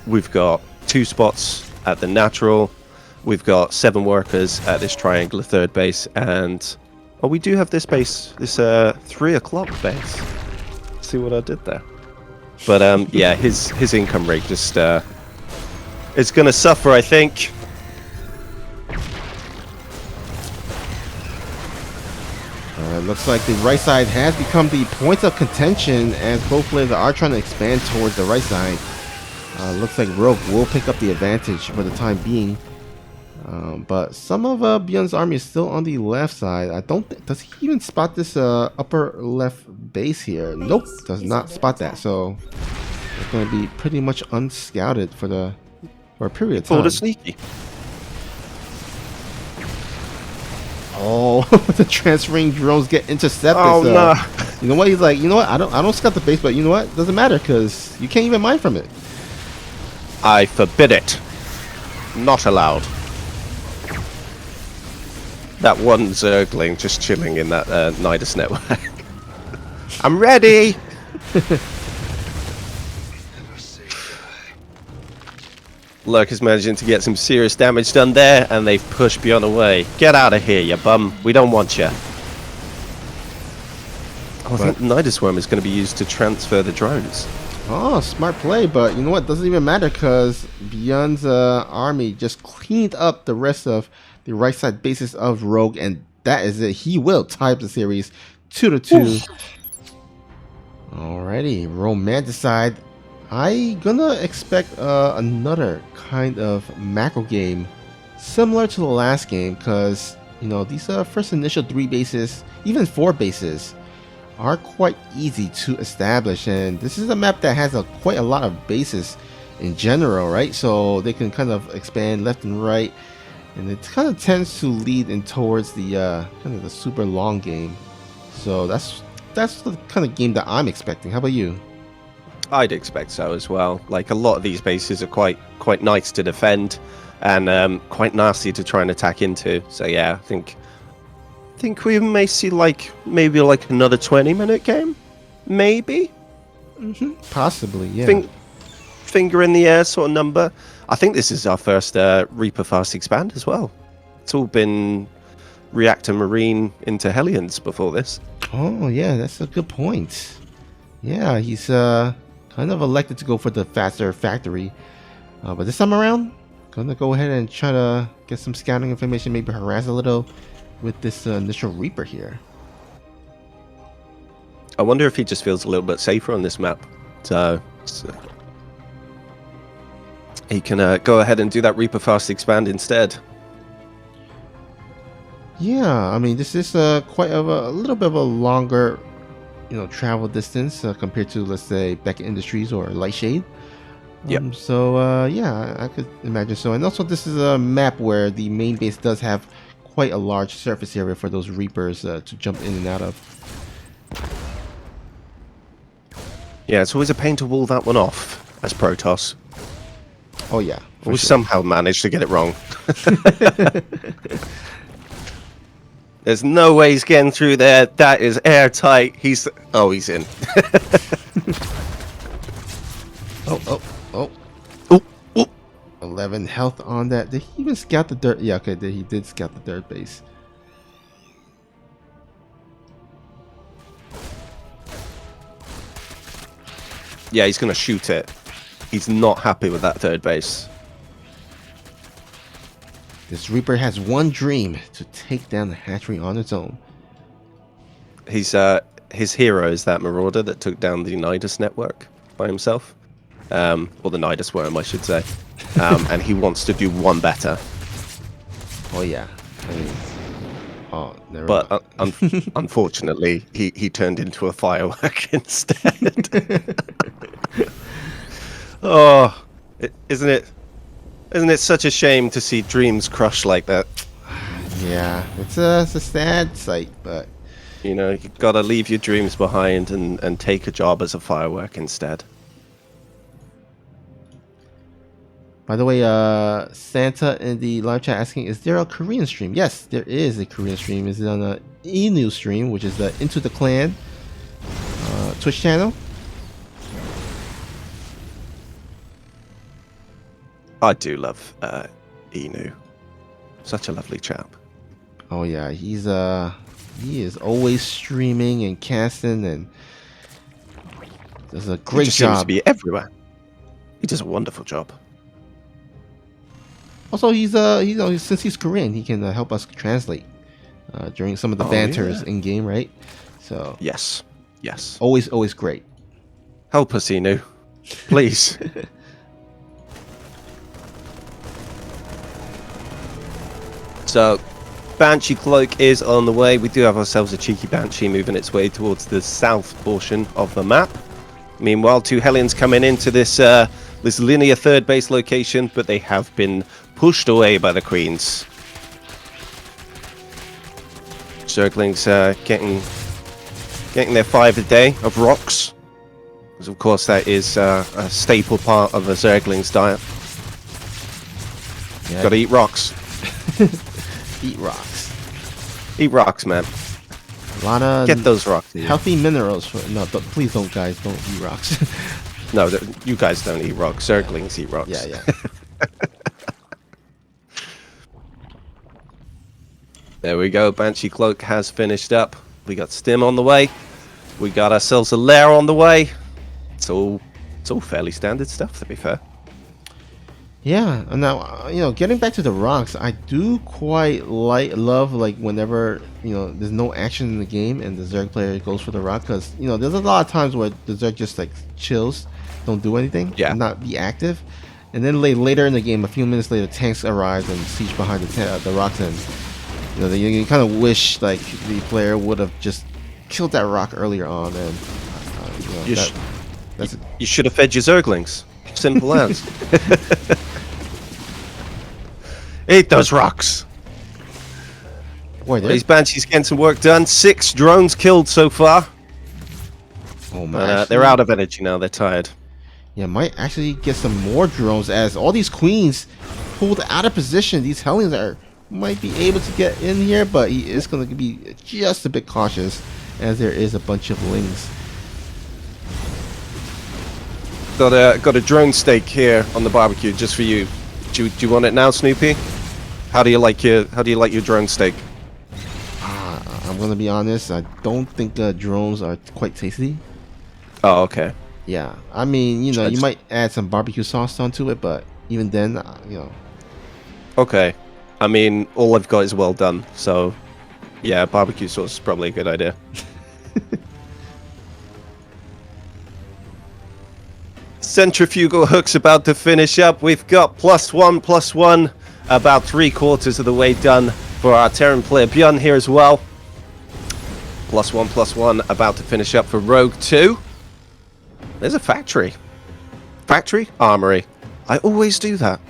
S2: We've got 2 spots at the natural. We've got 7 workers at this triangular third base, and oh, we do have this base, this 3 o'clock base. See what I did there? But yeah, his income rate just is going to suffer, I think.
S1: Looks like the right side has become the point of contention as both players are trying to expand towards the right side. Looks like Rogue will pick up the advantage for the time being. But some of BYUN's army is still on the left side. I don't think, does he even spot this upper left base here? Nope, does not spot that. So it's going to be pretty much unscouted for a period of time.
S2: Pulled a sneaky.
S1: Oh, the transferring drones get intercepted.
S2: Oh
S1: so,
S2: no!
S1: You know what? He's like, you know what? I don't scout the base, but you know what? Doesn't matter because you can't even mine from it.
S2: I forbid it. Not allowed. That one Zergling just chilling in that Nidus network. I'm ready! Lurk is managing to get some serious damage done there, and they've pushed BYUN away. Get out of here, you bum. We don't want you. Oh, I think Nidus Worm is going to be used to transfer the drones.
S1: Oh, smart play, but you know what? Doesn't even matter because BYUN's army just cleaned up the rest of the right side bases of Rogue, and that is it. He will tie up the series 2-2. Alrighty, Romanticide. I gonna expect another kind of macro game similar to the last game because, you know, these first initial 3 bases, even 4 bases, are quite easy to establish, and this is a map that has quite a lot of bases in general, right? So they can kind of expand left and right, and it kind of tends to lead in towards the kind of the super long game. So that's the kind of game that I'm expecting. How about you?
S2: I'd expect so as well. Like, a lot of these bases are quite nice to defend and quite nasty to try and attack into. So yeah, I think we may see maybe another 20-minute game, maybe.
S1: Possibly, yeah.
S2: Finger in the air sort of number. I think this is our first Reaper Fast Expand as well. It's all been Reactor Marine into Hellions before this.
S1: Oh yeah, that's a good point. Yeah, he's kind of elected to go for the faster factory, but this time around, gonna go ahead and try to get some scouting information, maybe harass a little with this initial Reaper here.
S2: I wonder if he just feels a little bit safer on this map, so he can go ahead and do that Reaper Fast Expand instead.
S1: Yeah, I mean, this is quite a little bit of a longer, you know, travel distance compared to, let's say, Beckett Industries or Lightshade.
S2: Yep.
S1: So yeah, I could imagine so. And also, this is a map where the main base does have quite a large surface area for those Reapers to jump in and out of.
S2: Yeah, it's always a pain to wall that one off as Protoss.
S1: Oh yeah,
S2: We somehow managed to get it wrong. There's no way he's getting through there. That is airtight. He's in.
S1: Oh. 11 health on that. Did he even scout the dirt? Yeah, okay, he did scout the third base.
S2: Yeah, he's gonna shoot it. He's not happy with that third base.
S1: This Reaper has one dream: to take down the hatchery on its own.
S2: He's his hero is that Marauder that took down the Nidus network by himself, or the Nidus worm, I should say, and he wants to do one better.
S1: Oh yeah. I mean, oh, never
S2: But
S1: mind.
S2: unfortunately, he turned into a firework instead. Oh, isn't it such a shame to see dreams crushed like that?
S1: Yeah, it's a sad sight, but
S2: You know, you gotta leave your dreams behind and take a job as a firework instead.
S1: by the way, Santa in the live chat asking, is there a Korean stream? Yes, there is a Korean stream. Is it on the Inu stream, which is the Into the Clan Twitch channel?
S2: I do love Inu. Such a lovely chap.
S1: Oh yeah, he is always streaming and casting and does a
S2: He
S1: great
S2: just seems to
S1: job.
S2: be everywhere. He does a wonderful job.
S1: Also, he's since he's Korean, he can help us translate during some of the banters in game, right? So
S2: Yes.
S1: always great.
S2: Help us, Inu. Please. So, Banshee Cloak is on the way. We do have ourselves a cheeky Banshee moving its way towards the south portion of the map. Meanwhile, 2 Hellions coming into this this linear third base location, but they have been pushed away by the Queens. Zerglings getting their 5 a day of rocks, because of course that is a staple part of a Zergling's diet.
S1: Yeah,
S2: Gotta eat rocks.
S1: eat rocks.
S2: Eat rocks, man.
S1: A lot of
S2: Get those rocks.
S1: healthy minerals. No, but please don't, guys. Don't eat rocks.
S2: No, you guys don't eat rocks. Zerglings eat rocks.
S1: Yeah.
S2: There we go. Banshee Cloak has finished up. We got Stim on the way. We got ourselves a lair on the way. It's all fairly standard stuff, to be fair.
S1: Yeah, and now getting back to the rocks, I do quite love whenever there's no action in the game and the Zerg player goes for the rock, because there's a lot of times where the Zerg just like chills, don't do anything,
S2: Yeah.
S1: and not be active, and then later in the game, a few minutes later, tanks arrive and siege behind the rocks, and you kind of wish like the player would have just killed that rock earlier on, and
S2: You should have fed your Zerglings. Simple as. Eat those rocks.
S1: Boy,
S2: These Banshees getting some work done. 6 drones killed so far.
S1: oh my,
S2: They're out of energy now. They're tired.
S1: Yeah, might actually get some more drones as all these queens pulled out of position. These Hellions might be able to get in here, but he is going to be just a bit cautious as there is a bunch of lings.
S2: Got a drone steak here on the barbecue just for you. Do you want it now, Snoopy? How do you like your drone steak?
S1: I'm going to be honest. I don't think drones are quite tasty.
S2: Oh, okay.
S1: Yeah, I mean, you might add some barbecue sauce onto it, but even then,
S2: Okay. I mean, all I've got is well done, so yeah, barbecue sauce is probably a good idea. Centrifugal hook's about to finish up. We've got +1/+1, about 3/4 of the way done for our Terran player BYUN here as well. +1/+1 about to finish up for Rogue 2. There's a factory. Factory? Armory. I always do that.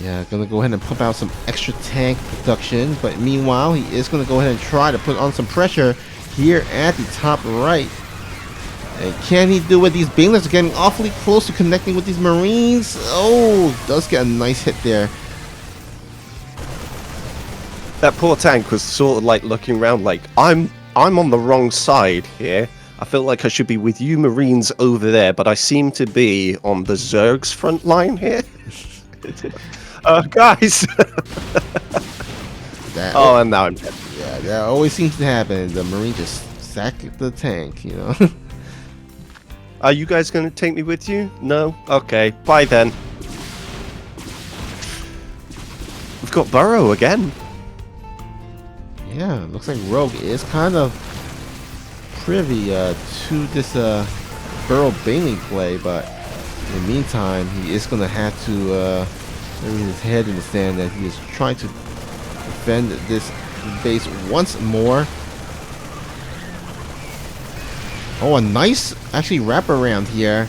S1: Yeah, gonna go ahead and pump out some extra tank production, but meanwhile, he is gonna go ahead and try to put on some pressure here at the top right. And can he do it? These banelets are getting awfully close to connecting with these Marines. Oh, does get a nice hit there.
S2: That poor tank was sort of like looking around like, I'm on the wrong side here. I feel like I should be with you Marines over there, but I seem to be on the Zerg's front line here. Guys! And now I'm dead.
S1: Yeah, that always seems to happen. The Marine just sack the tank,
S2: Are you guys going to take me with you? No? Okay, bye then. We've got Burrow again.
S1: Yeah, looks like Rogue is kind of privy to this Burrow Baneling play, but in the meantime, he is going to have to Maybe his head in the sand as he is trying to defend this base once more. Oh, a nice actually wraparound here.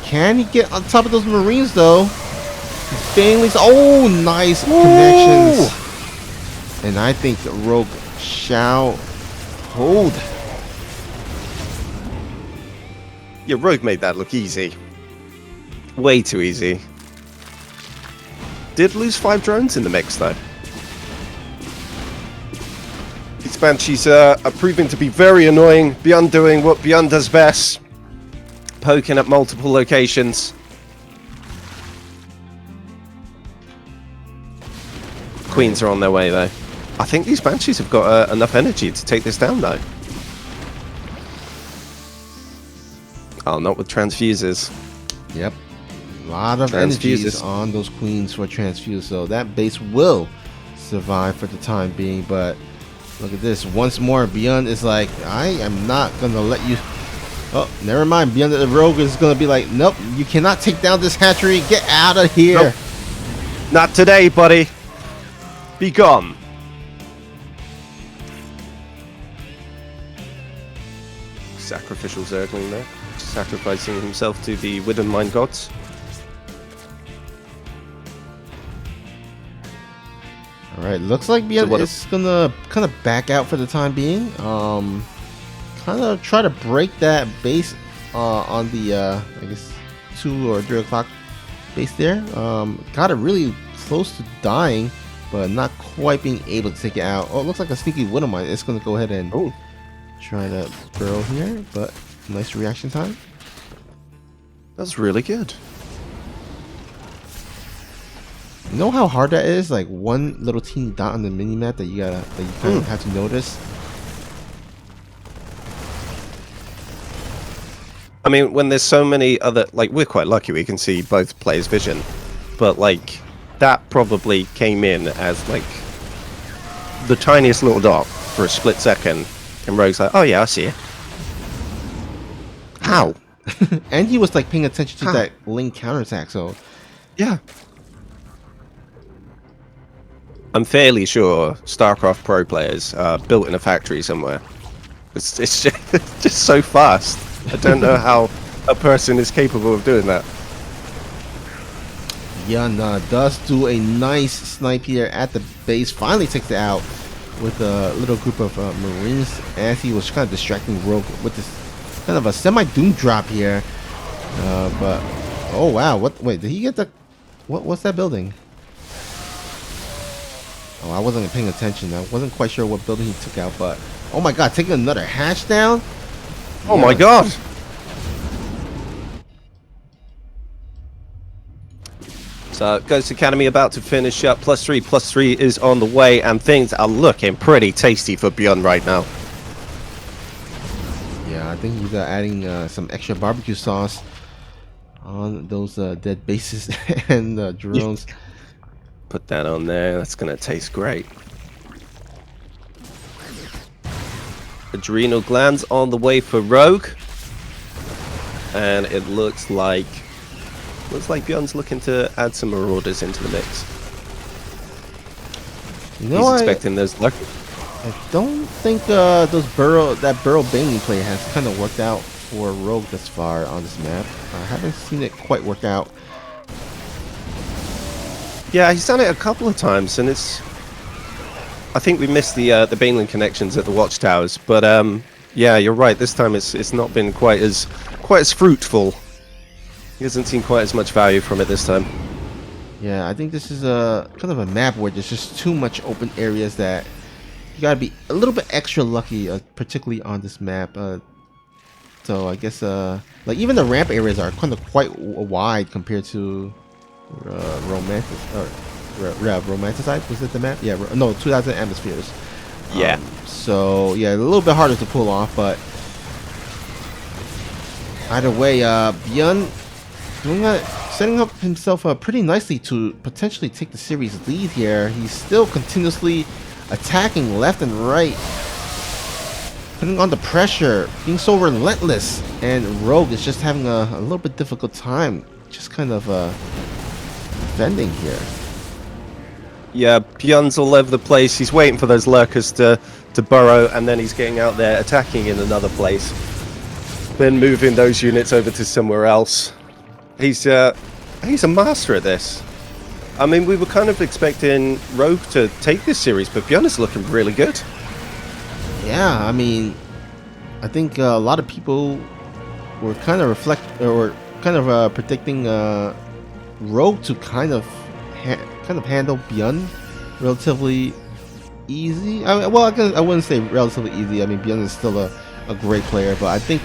S1: Can he get on top of those Marines though? His banelings. Oh, nice connections. And I think Rogue shall hold.
S2: Yeah, Rogue made that look easy. Way too easy. Did lose 5 drones in the mix though. These Banshees are proving to be very annoying. BYUN doing what BYUN does best. Poking at multiple locations. Queens are on their way though. I think these Banshees have got enough energy to take this down though. Oh, not with transfuses.
S1: Yep. A lot of energies on those Queens for transfuse, so that base will survive for the time being. But look at this. Once more, BYUN is like, I am not going to let you... Oh, never mind. BYUN the Rogue is going to be like, nope, you cannot take down this hatchery. Get out of here.
S2: Nope. Not today, buddy. Be gone. Sacrificial Zergling there. Sacrificing himself to the Wooden Mine Gods.
S1: Alright, looks like BYUN is gonna kind of back out for the time being. Kind of try to break that base on the, I guess, 2 or 3 o'clock base there. Got it really close to dying, but not quite being able to take it out. Oh, it looks like a sneaky Wooden Mine. It's gonna go ahead and try to burrow here, but nice reaction time.
S2: That's really good.
S1: You know how hard that is? Like one little teeny dot on the mini map that you kind of have to notice.
S2: I mean, when there's so many other, like, we're quite lucky we can see both players' vision, but like that probably came in as like the tiniest little dot for a split second, and Rogue's like, oh yeah, I see it. How?
S1: And he was like paying attention to that link counterattack, so
S2: yeah. I'm fairly sure StarCraft Pro players are built in a factory somewhere. It's just so fast. I don't know how a person is capable of doing that.
S1: BYUN does do a nice snipe here at the base. Finally takes it out with a little group of Marines as he was kind of distracting Rogue with this kind of a semi-doom drop here. But oh wow, wait, did he get the what's that building? Oh, I wasn't paying attention. I wasn't quite sure what building he took out, but oh my god, taking another hatch down.
S2: Oh my god. So Ghost Academy about to finish up. +3 is on the way, and things are looking pretty tasty for BYUN right now.
S1: Yeah, I think he's adding some extra barbecue sauce on those dead bases and drones.
S2: Put that on there. That's gonna taste great. Adrenal glands on the way for Rogue, and it looks like BYUN's looking to add some Marauders into the mix.
S1: You know,
S2: he's expecting those.
S1: I don't think that burrow banging play has kind of worked out for Rogue thus far on this map. I haven't seen it quite work out.
S2: Yeah, he's done it a couple of times, and it's. I think we missed the Baneling connections at the watchtowers, but yeah, you're right. This time it's not been quite as fruitful. He hasn't seen quite as much value from it this time.
S1: Yeah, I think this is a kind of a map where there's just too much open areas that you gotta be a little bit extra lucky, particularly on this map. So I guess like even the ramp areas are kind of quite wide compared to Romanticide. Was it the map? Yeah, no, 2,000 atmospheres.
S2: Yeah.
S1: So yeah, a little bit harder to pull off, but either way, BYUN setting up himself pretty nicely to potentially take the series lead here. He's still continuously attacking left and right, putting on the pressure, being so relentless, and Rogue is just having a little bit difficult time, just kind of defending here.
S2: Yeah, BYUN's all over the place. He's waiting for those lurkers to burrow, and then he's getting out there attacking in another place. Then moving those units over to somewhere else. He's a master at this. I mean, we were kind of expecting Rogue to take this series, but BYUN is looking really good.
S1: Yeah, I mean, I think a lot of people were kind of predicting Rogue to kind of handle BYUN relatively easy. I wouldn't say relatively easy. I mean, BYUN is still a great player, but I think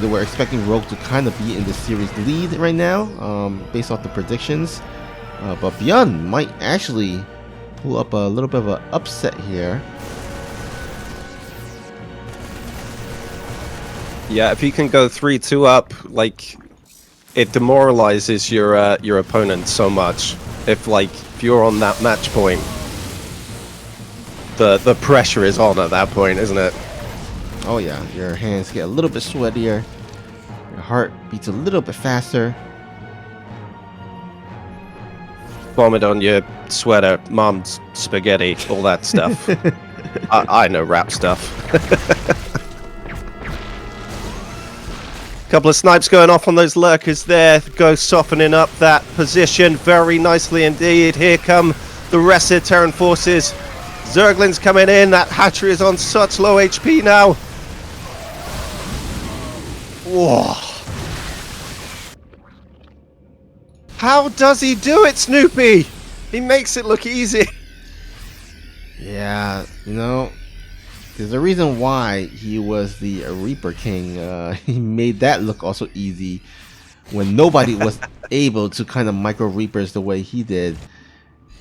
S1: they were expecting Rogue to kind of be in the series lead right now, based off the predictions. But BYUN might actually pull up a little bit of an upset here.
S2: Yeah, if you can go 3-2 up, like, it demoralizes your opponent so much. If you're on that match point, the pressure is on at that point, isn't it?
S1: Oh yeah, your hands get a little bit sweatier, your heart beats a little bit faster.
S2: Vomit on your sweater, mom's spaghetti, all that stuff. I know rap stuff. Couple of snipes going off on those lurkers there. Ghost softening up that position very nicely indeed. Here come the rest of the Terran forces. Zergling's coming in. That hatchery is on such low HP now. Whoa. How does he do it, Snoopy? He makes it look easy.
S1: Yeah, there's a reason why he was the Reaper King. He made that look also easy when nobody was able to kind of micro Reapers the way he did.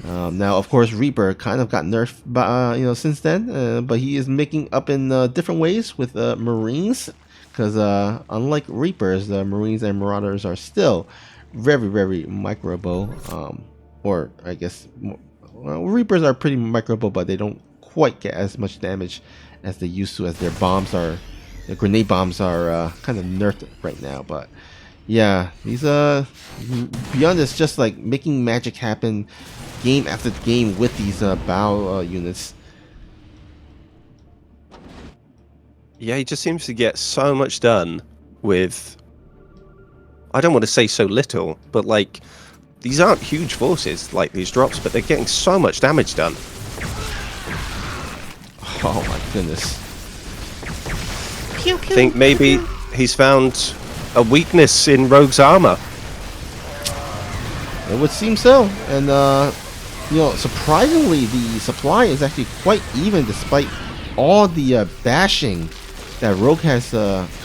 S1: Now, of course, Reaper kind of got nerfed, since then. But he is making up in different ways with Marines, because unlike Reapers, the Marines and Marauders are still very, very microable. Or I guess Reapers are pretty microable, but they don't quite get as much damage as they used to, as their grenade bombs are kind of nerfed right now. But yeah, these BYUN is just like making magic happen game after game with these bow units.
S2: Yeah, he just seems to get so much done with, I don't want to say so little, but these aren't huge forces, these drops, but they're getting so much damage done.
S1: Oh my goodness.
S2: I think maybe he's found a weakness in Rogue's armor.
S1: It would seem so. And, surprisingly, the supply is actually quite even despite all the bashing that Rogue has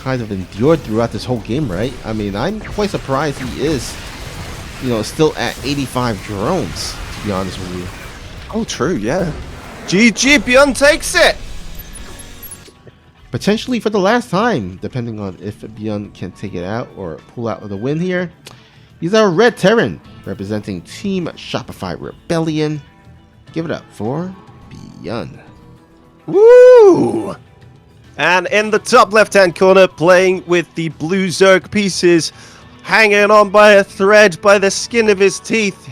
S1: kind of endured throughout this whole game, right? I mean, I'm quite surprised he is, still at 85 drones, to be honest with you.
S2: Oh, true, yeah. GG, BYUN takes it!
S1: Potentially for the last time, depending on if BYUN can take it out or pull out of the win here. He's our Red Terran, representing Team Shopify Rebellion. Give it up for BYUN.
S2: Woo! And in the top left-hand corner, playing with the blue Zerg pieces, hanging on by a thread by the skin of his teeth.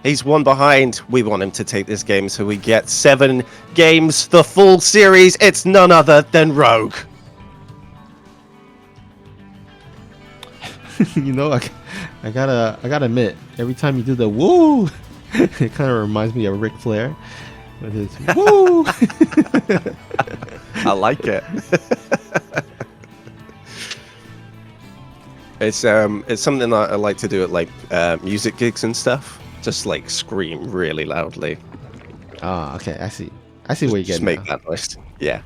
S2: He's one behind. We want him to take this game so we get 7 games, the full series. It's none other than Rogue.
S1: I gotta admit, every time you do the woo, it kind of reminds me of Ric Flair with his woo.
S2: I like it. It's something that I like to do at music gigs and stuff. Just scream really loudly.
S1: Ah, okay. I see where you're getting.
S2: Just make that noise. Yeah.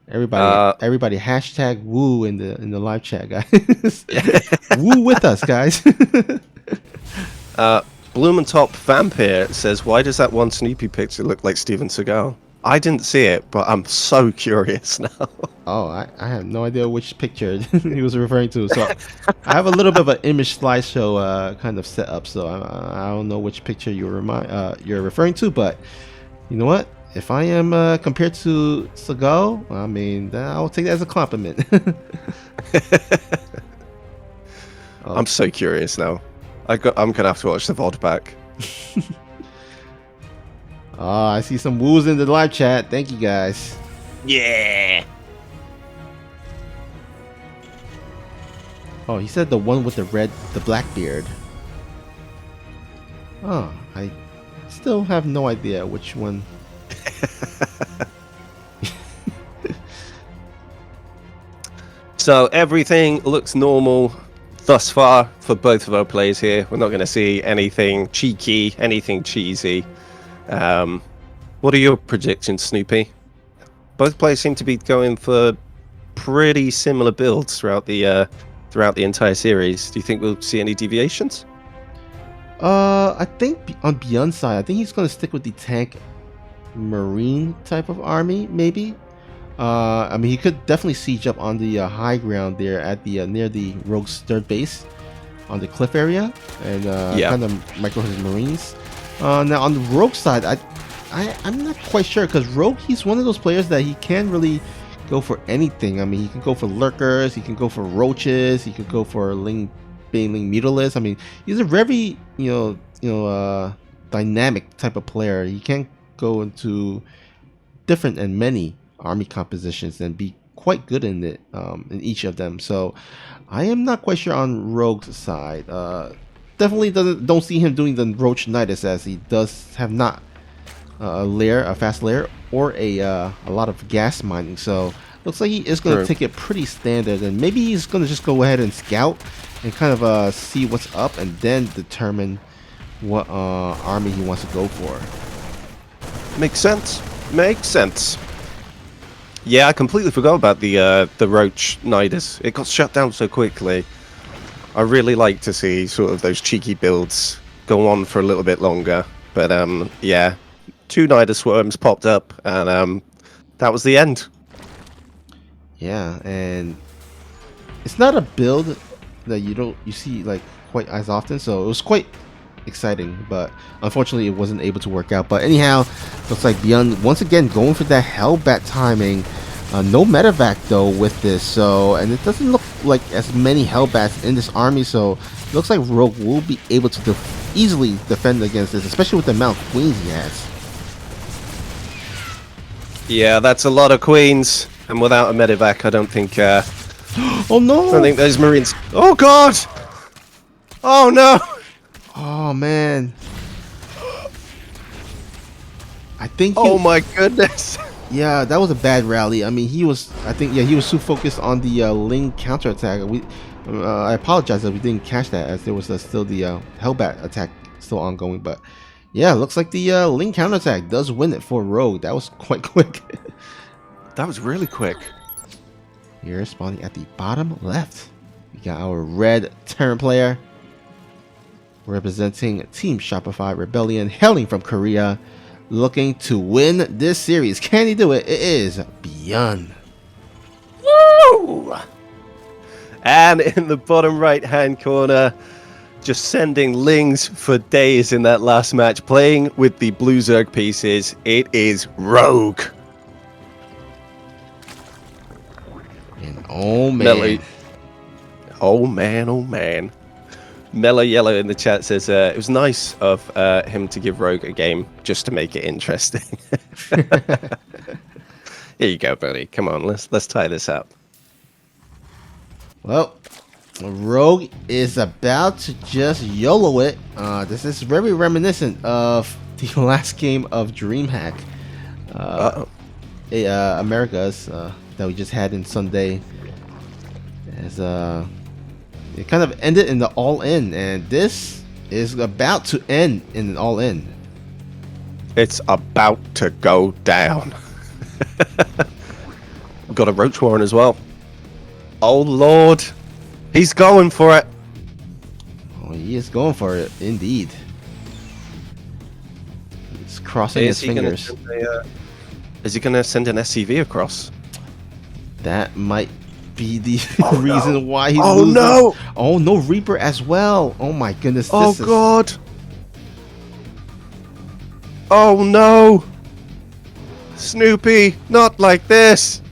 S1: Everybody hashtag woo in the live chat, guys. Woo with us, guys.
S2: Blumentop Vampire says, "Why does that one Snoopy picture look like Steven Seagal?" I didn't see it, but I'm so curious now. Oh,
S1: I have no idea which picture he was referring to. So I have a little bit of an image slideshow kind of set up. So I don't know which picture you're referring to, but you know what? If I am compared to Seagal, I mean, I'll take that as a compliment. Oh.
S2: I'm so curious now. I'm gonna have to watch the VOD back.
S1: I see some woos in the live chat. Thank you guys.
S2: Yeah.
S1: Oh, he said the one with the black beard. Oh, I still have no idea which one.
S2: So everything looks normal thus far for both of our players here. We're not going to see anything cheeky, anything cheesy. What are your predictions, Snoopy? Both players seem to be going for pretty similar builds throughout the entire series. Do you think we'll see any deviations?
S1: I think on BYUN side, I think he's going to stick with the tank marine type of army, maybe. I mean, he could definitely siege up on the high ground there at the near the rogue's third base on the cliff area, and kind of micro his marines. Now on the rogue side, I'm not quite sure, because rogue, he's one of those players that he can't really go for anything. I mean, he can go for lurkers, he can go for roaches, he could go for Baneling Mutalisk. I mean, he's a very dynamic type of player. He can go into different and many army compositions and be quite good in it, in each of them. So I am not quite sure on Rogue's side. Definitely don't see him doing the Roach Nidus, as he does have not a fast lair, or a lot of gas mining. So looks like he is going to take it pretty standard, and maybe he's going to just go ahead and scout and kind of see what's up, and then determine what army he wants to go for.
S2: Makes sense. Makes sense. Yeah, I completely forgot about the Roach Nidus. It got shut down so quickly. I really like to see sort of those cheeky builds go on for a little bit longer. But yeah, 2 Nidus worms popped up, and that was the end.
S1: Yeah, and it's not a build that you see like quite as often, so it was quite exciting, but unfortunately it wasn't able to work out. But anyhow, looks like BYUN once again going for that Hellbat timing. No medevac though with this, so, and it doesn't look like as many Hellbats in this army, so looks like Rogue will be able to easily defend against this, especially with the amount of queens he has.
S2: Yeah, that's a lot of queens, and without a medevac, I don't think
S1: oh no!
S2: I don't think those marines. Oh god! Oh no!
S1: Oh man! I think.
S2: Oh my goodness!
S1: Yeah, that was a bad rally. I mean, he was too focused on the Ling counterattack. I apologize that we didn't catch that, as there was still the Hellbat attack still ongoing. But yeah, looks like the Ling counterattack does win it for Rogue. That was quite quick.
S2: That was really quick.
S1: Here, spawning at the bottom left, we got our red Terran player representing Team Shopify Rebellion, hailing from Korea, looking to win this series. Can he do it? It is BYUN.
S2: Woo! And in the bottom right hand corner, just sending Lings for days in that last match, playing with the blue Zerg pieces, it is Rogue.
S1: And oh man.
S2: Mellow. Oh man, oh man. Mellow Yellow in the chat says it was nice of him to give Rogue a game just to make it interesting. Here you go, buddy. Come on, let's tie this up.
S1: Well, Rogue is about to just YOLO it. This is very reminiscent of the last game of DreamHack, Americas, that we just had in Sunday. As it kind of ended in the all-in, and this is about to end in an all-in.
S2: It's about to go down. Got a Roach Warren as well. Oh lord, he's going for it.
S1: Oh, he is going for it, indeed. He's crossing his fingers.
S2: Is he going to send an SCV across?
S1: That might be the reason why he's
S2: losing.
S1: No! Oh no, Reaper as well. Oh my goodness.
S2: Oh god. Oh no. Snoopy, not like this.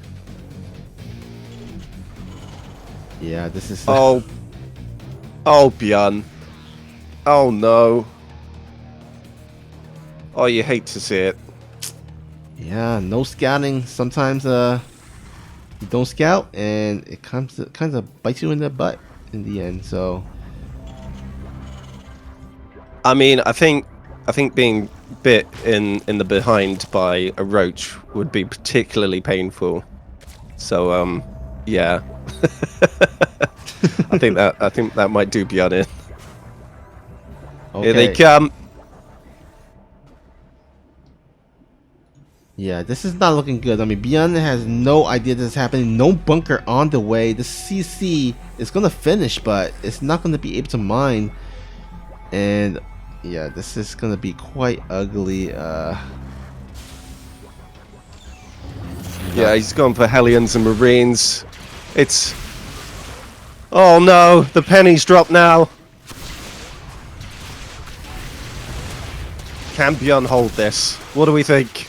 S1: Yeah, this is.
S2: Oh. Oh, BYUN. Oh, no. Oh, you hate to see it.
S1: Yeah, no scouting. Sometimes you don't scout, and it comes to, kind of bites you in the butt in the end. So
S2: I mean, I think being bit in the behind by a roach would be particularly painful. So yeah. I think that might do BYUN in.
S1: okay.
S2: Here they come.
S1: Yeah, this is not looking good. I mean, BYUN has no idea this is happening. No bunker on the way. The CC is gonna finish, but it's not gonna be able to mine. And yeah, this is gonna be quite ugly.
S2: Yeah, he's gone for Hellions and Marines. It's... Oh no, the pennies drop now. Can BYUN hold this? What do we think?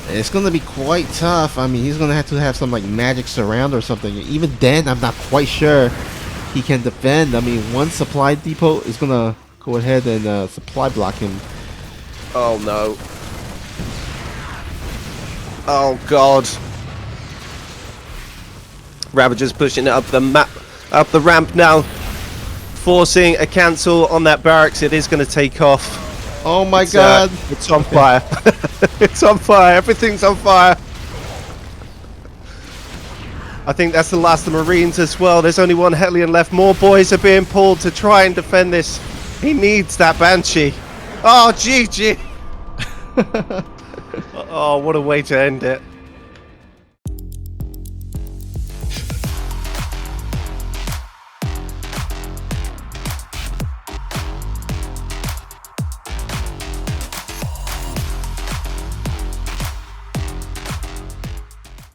S1: It's gonna be quite tough. I mean, he's gonna have to have some like magic surround or something. Even then, I'm not quite sure he can defend. I mean, one supply depot is gonna go ahead and supply block him.
S2: Oh no. Oh god. Ravager's pushing it up the map, up the ramp now, forcing a cancel on that barracks. It is going to take off.
S1: Oh my god!
S2: It's on fire. It's on fire. Everything's on fire. I think that's the last of the Marines as well. There's only one Hellion left. More boys are being pulled to try and defend this. He needs that Banshee. Oh, GG. Oh, what a way to end it.